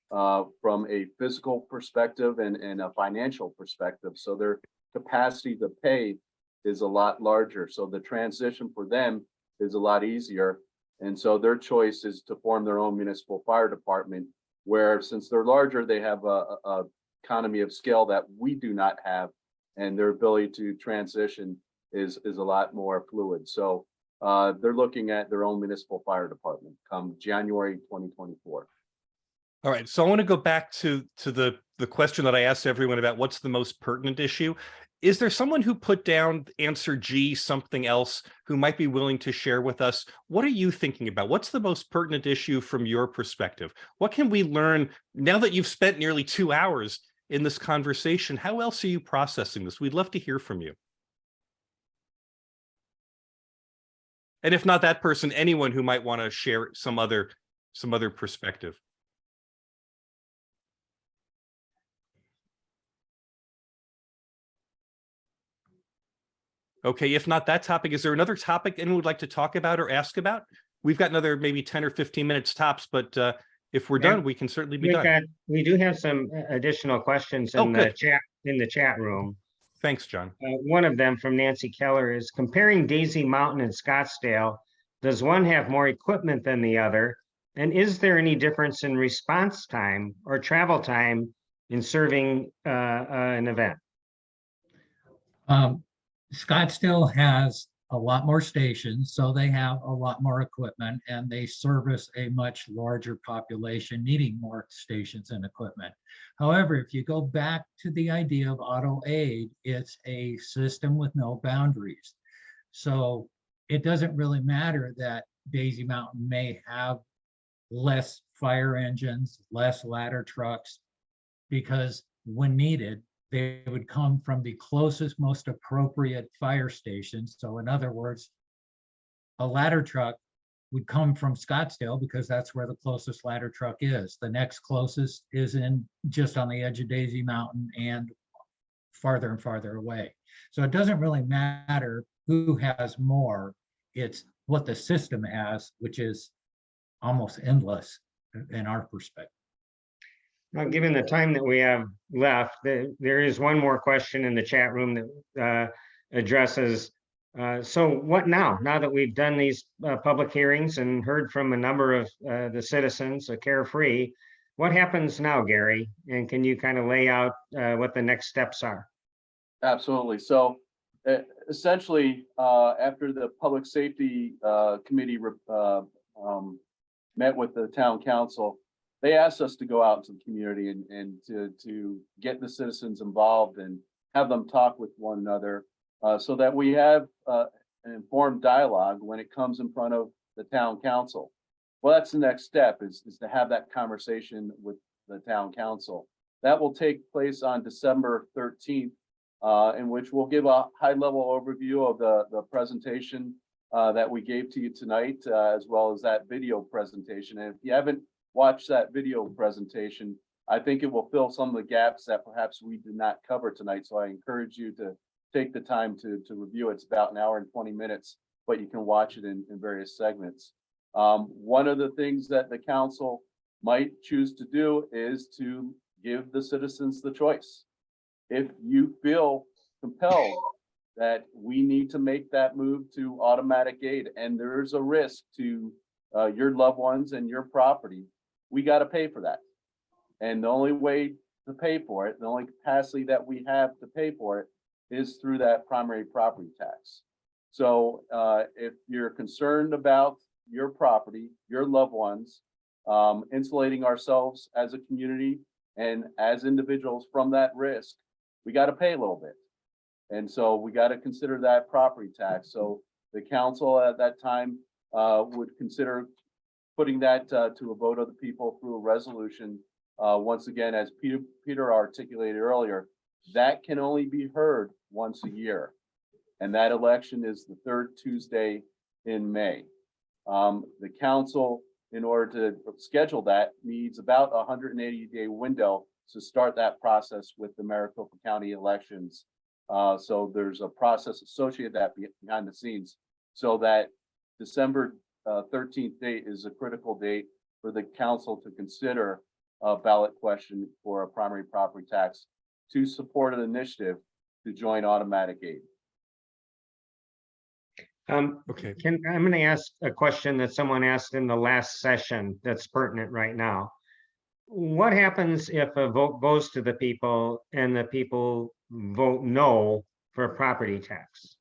from a physical perspective and a financial perspective. So their capacity to pay is a lot larger. So the transition for them is a lot easier. And so their choice is to form their own municipal fire department, where since they're larger, they have a economy of scale that we do not have, and their ability to transition is a lot more fluid. So they're looking at their own municipal fire department come January 2024. All right, so I want to go back to the question that I asked everyone about what's the most pertinent issue. Is there someone who put down answer G, something else, who might be willing to share with us? What are you thinking about? What's the most pertinent issue from your perspective? What can we learn now that you've spent nearly 2 hours in this conversation? How else are you processing this? We'd love to hear from you. And if not that person, anyone who might want to share some other perspective. Okay, if not that topic, is there another topic anyone would like to talk about or ask about? We've got another maybe 10 or 15 minutes tops, but if we're Yeah. done, we can certainly be done. We do have some additional questions in the chat room. Thanks, John. One of them from Nancy Keller is comparing Daisy Mountain and Scottsdale. Does one have more equipment than the other? And is there any difference in response time or travel time in serving an event? Scottsdale has a lot more stations, so they have a lot more equipment, and they service a much larger population needing more stations and equipment. However, if you go back to the idea of auto aid, it's a system with no boundaries. So it doesn't really matter that Daisy Mountain may have less fire engines, less ladder trucks, because when needed, they would come from the closest, most appropriate fire station. So in other words, a ladder truck would come from Scottsdale because that's where the closest ladder truck is. The next closest is just on the edge of Daisy Mountain and farther and farther away. So it doesn't really matter who has more. It's what the system has, which is almost endless in our perspective. Now, given the time that we have left, there is one more question in the chat room that addresses, so what now? Now that we've done these public hearings and heard from a number of the citizens of Carefree, what happens now, Gary? And can you kind of lay out what the next steps are? Absolutely. So essentially, after the Public Safety Committee met with the town council, they asked us to go out into the community and to get the citizens involved and have them talk with one another so that we have an informed dialogue when it comes in front of the town council. Well, that's the next step is to have that conversation with the town council. That will take place on December 13th, in which we'll give a high-level overview of the presentation that we gave to you tonight, as well as that video presentation. And if you haven't watch that video presentation, I think it will fill some of the gaps that perhaps we did not cover tonight. So I encourage you to take the time to review it. It's about an hour and 20 minutes, but you can watch it in various segments. One of the things that the council might choose to do is to give the citizens the choice. If you feel compelled that we need to make that move to automatic aid and there's a risk to your loved ones and your property, we got to pay for that. And the only way to pay for it, the only capacity that we have to pay for it is through that primary property tax. So if you're concerned about your property, your loved ones, insulating ourselves as a community and as individuals from that risk, we got to pay a little bit. And so we got to consider that property tax. So the council at that time would consider putting that to a vote of the people through a resolution. Once again, as Peter articulated earlier, that can only be heard once a year. And that election is the third Tuesday in May. The council in order to schedule that, needs about a 180-day window to start that process with the Maricopa County elections. So there's a process associated with that behind the scenes, so that December 13th date is a critical date for the council to consider a ballot question for a primary property tax to support an initiative to join automatic aid. Okay. I'm going to ask a question that someone asked in the last session that's pertinent right now. What happens if a vote goes to the people and the people vote no for a property tax?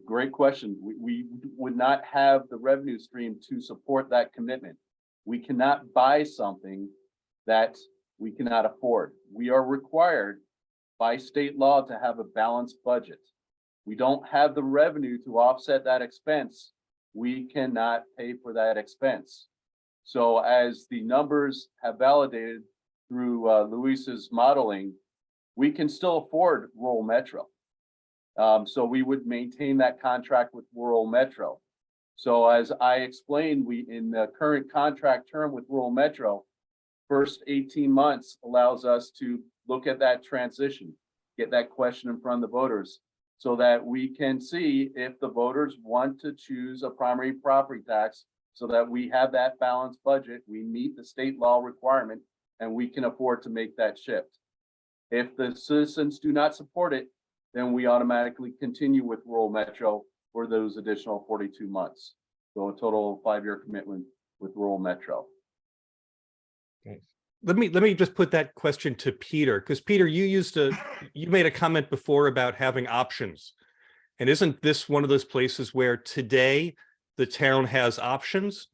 Great question. We would not have the revenue stream to support that commitment. We cannot buy something that we cannot afford. We are required by state law to have a balanced budget. We don't have the revenue to offset that expense. We cannot pay for that expense. So as the numbers have validated through Luis's modeling, we can still afford rural metro. So we would maintain that contract with rural metro. So as I explained, we in the current contract term with rural metro, first 18 months allows us to look at that transition, get that question in front of the voters, so that we can see if the voters want to choose a primary property tax, so that we have that balanced budget, we meet the state law requirement, and we can afford to make that shift. If the citizens do not support it, then we automatically continue with rural metro for those additional 42 months. So a total of 5-year commitment with rural metro. Let me just put that question to Peter, because Peter, you made a comment before about having options. And isn't this one of those places where today the town has options,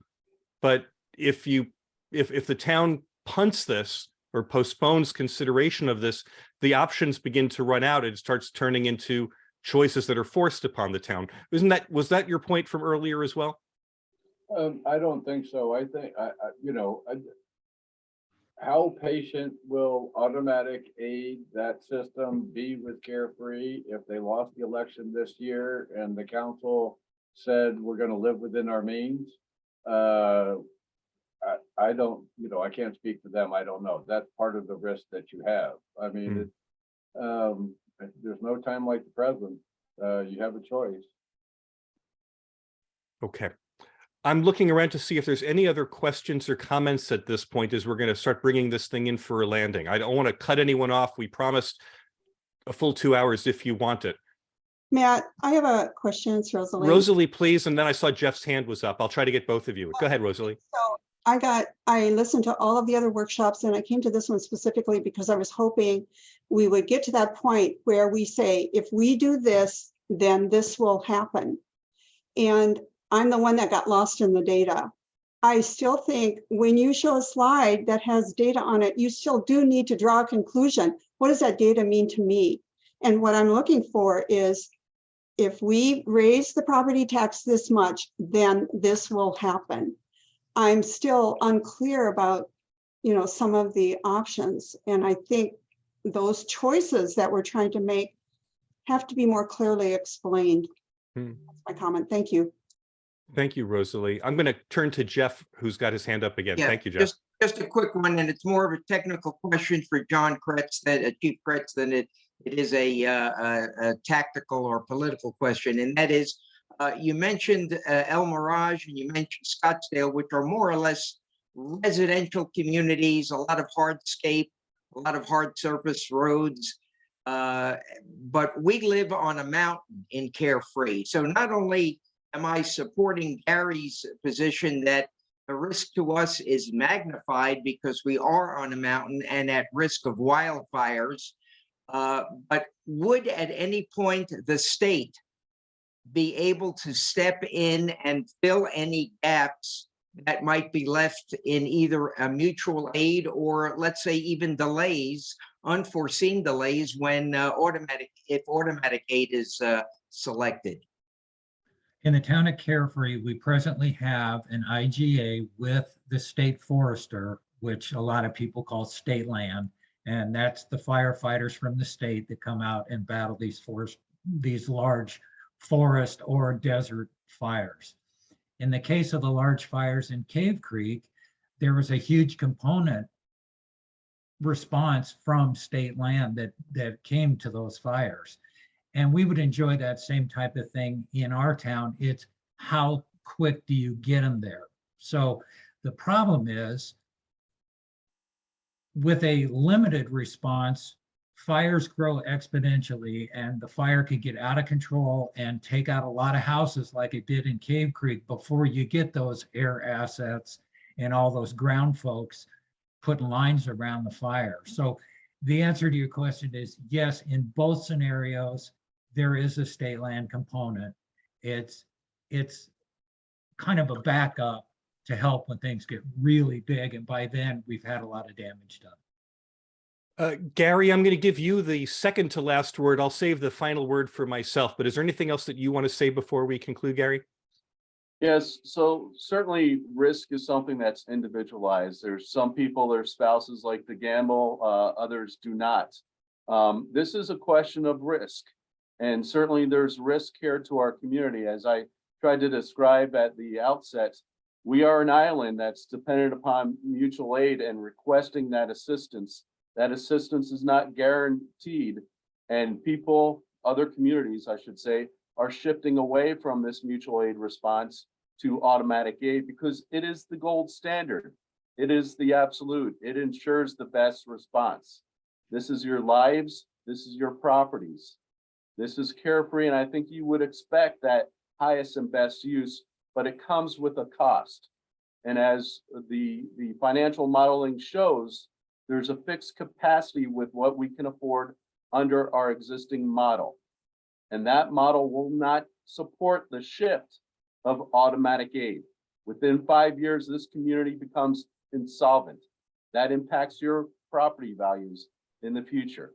but if the town punts this or postpones consideration of this, the options begin to run out. It starts turning into choices that are forced upon the town. Was that your point from earlier as well? I don't think so. I think, how patient will automatic aid, that system, be with Carefree if they lost the election this year and the council said we're going to live within our means? I don't, I can't speak for them. I don't know. That's part of the risk that you have. I mean, there's no time like the present. You have a choice. Okay. I'm looking around to see if there's any other questions or comments at this point, as we're going to start bringing this thing in for a landing. I don't want to cut anyone off. We promised a full 2 hours if you want it. Matt, I have a question. It's Rosalie. Rosalie, please. And then I saw Jeff's hand was up. I'll try to get both of you. Go ahead, Rosalie. So I listened to all of the other workshops and I came to this one specifically because I was hoping we would get to that point where we say, if we do this, then this will happen. And I'm the one that got lost in the data. I still think when you show a slide that has data on it, you still do need to draw a conclusion. What does that data mean to me? And what I'm looking for is, if we raise the property tax this much, then this will happen. I'm still unclear about, some of the options. And I think those choices that we're trying to make have to be more clearly explained. That's my comment. Thank you. Thank you, Rosalie. I'm going to turn to Jeff, who's got his hand up again. Yeah, Thank you, Jeff. Just a quick one, and it's more of a technical question for John Kretz, Chief Kretz, than it is a tactical or political question. And that is, you mentioned El Mirage and you mentioned Scottsdale, which are more or less residential communities, a lot of hardscape, a lot of hard surface roads. But we live on a mountain in Carefree. So not only am I supporting Gary's position that the risk to us is magnified because we are on a mountain and at risk of wildfires, but would at any point the state be able to step in and fill any gaps that might be left in either a mutual aid or, let's say, even delays, unforeseen delays when if automatic aid is selected? In the town of Carefree, we presently have an IGA with the state forester, which a lot of people call state land. And that's the firefighters from the state that come out and battle these large forest or desert fires. In the case of the large fires in Cave Creek, there was a huge component response from state land that came to those fires. And we would enjoy that same type of thing in our town. It's how quick do you get them there? So the problem is with a limited response, fires grow exponentially and the fire could get out of control and take out a lot of houses like it did in Cave Creek before you get those air assets and all those ground folks putting lines around the fire. So the answer to your question is yes, in both scenarios, there is a state land component. It's kind of a backup to help when things get really big. And by then we've had a lot of damage done. Gary, I'm going to give you the second to last word. I'll save the final word for myself, but is there anything else that you want to say before we conclude, Gary? Yes, so certainly risk is something that's individualized. There's some people, their spouses like to gamble, others do not. This is a question of risk. And certainly there's risk here to our community. As I tried to describe at the outset, we are an island that's dependent upon mutual aid and requesting that assistance. That assistance is not guaranteed. And people, other communities, I should say, are shifting away from this mutual aid response to automatic aid because it is the gold standard. It is the absolute. It ensures the best response. This is your lives. This is your properties. This is carefree, and I think you would expect that highest and best use, but it comes with a cost. And as the financial modeling shows, there's a fixed capacity with what we can afford under our existing model. And that model will not support the shift of automatic aid. Within 5 years, this community becomes insolvent. That impacts your property values in the future.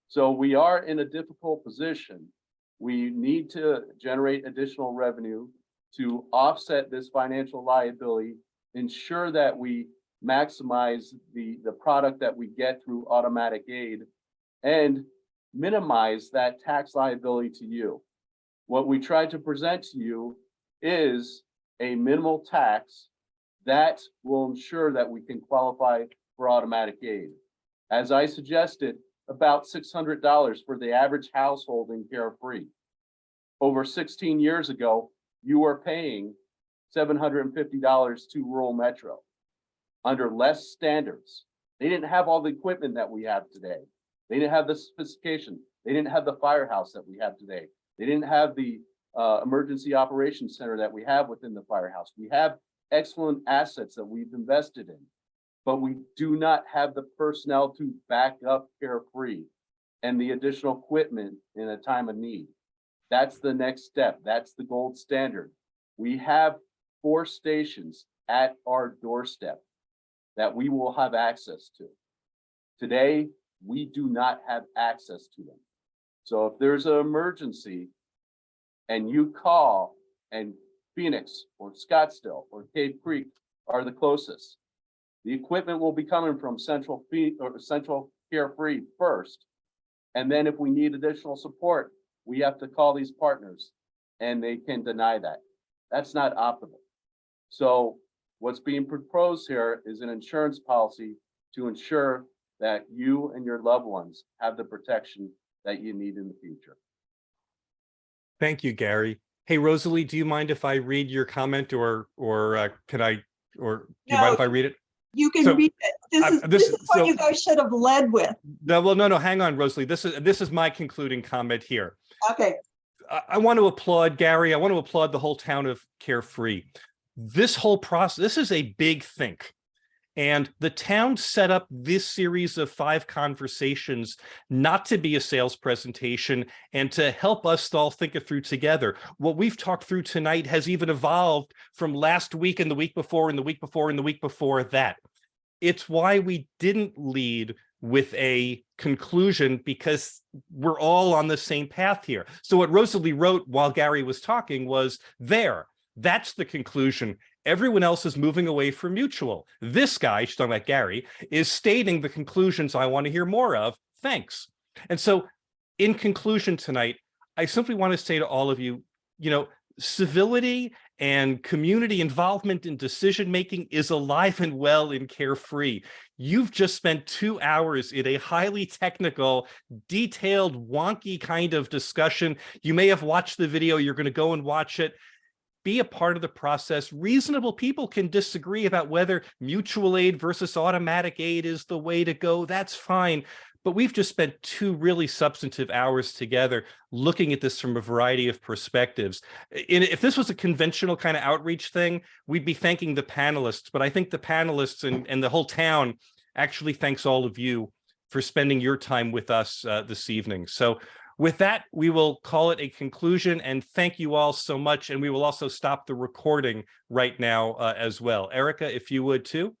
So we are in a difficult position. We need to generate additional revenue to offset this financial liability, ensure that we maximize the product that we get through automatic aid, and minimize that tax liability to you. What we try to present to you is a minimal tax that will ensure that we can qualify for automatic aid. As I suggested, about $600 for the average household in Carefree. Over 16 years ago, you were paying $750 to rural Metro under less standards. They didn't have all the equipment that we have today. They didn't have the sophistication. They didn't have the firehouse that we have today. They didn't have the emergency operations center that we have within the firehouse. We have excellent assets that we've invested in, but we do not have the personnel to back up Carefree and the additional equipment in a time of need. That's the next step. That's the gold standard. We have 4 stations at our doorstep that we will have access to. Today, we do not have access to them. So if there's an emergency and you call, and Phoenix or Scottsdale or Cave Creek are the closest, the equipment will be coming from Central Carefree first. And then if we need additional support, we have to call these partners and they can deny that. That's not optimal. So what's being proposed here is an insurance policy to ensure that you and your loved ones have the protection that you need in the future. Thank you, Gary. Hey, Rosalie, do you mind if I read your comment or can I, or do you mind if I read it? You can So, read it. This is what you guys should have led with. No, well, no, hang on, Rosalie. This is my concluding comment here. Okay. I want to applaud Gary. I want to applaud the whole town of Carefree. This whole process, this is a big think. And the town set up this series of 5 conversations not to be a sales presentation and to help us all think it through together. What we've talked through tonight has even evolved from last week and the week before and the week before and the week before that. It's why we didn't lead with a conclusion, because we're all on the same path here. So what Rosalie wrote while Gary was talking was that's the conclusion. Everyone else is moving away from mutual. This guy, she's talking about Gary, is stating the conclusions I want to hear more of. Thanks. And so in conclusion tonight, I simply want to say to all of you, civility and community involvement in decision-making is alive and well in Carefree. You've just spent 2 hours in a highly technical, detailed, wonky kind of discussion. You may have watched the video, you're going to go and watch it. Be a part of the process. Reasonable people can disagree about whether mutual aid versus automatic aid is the way to go. That's fine. But we've just spent 2 really substantive hours together looking at this from a variety of perspectives. If this was a conventional kind of outreach thing, we'd be thanking the panelists. But I think the panelists and the whole town actually thanks all of you for spending your time with us this evening. So with that, we will call it a conclusion, and thank you all so much. And we will also stop the recording right now as well. Erica, if you would too.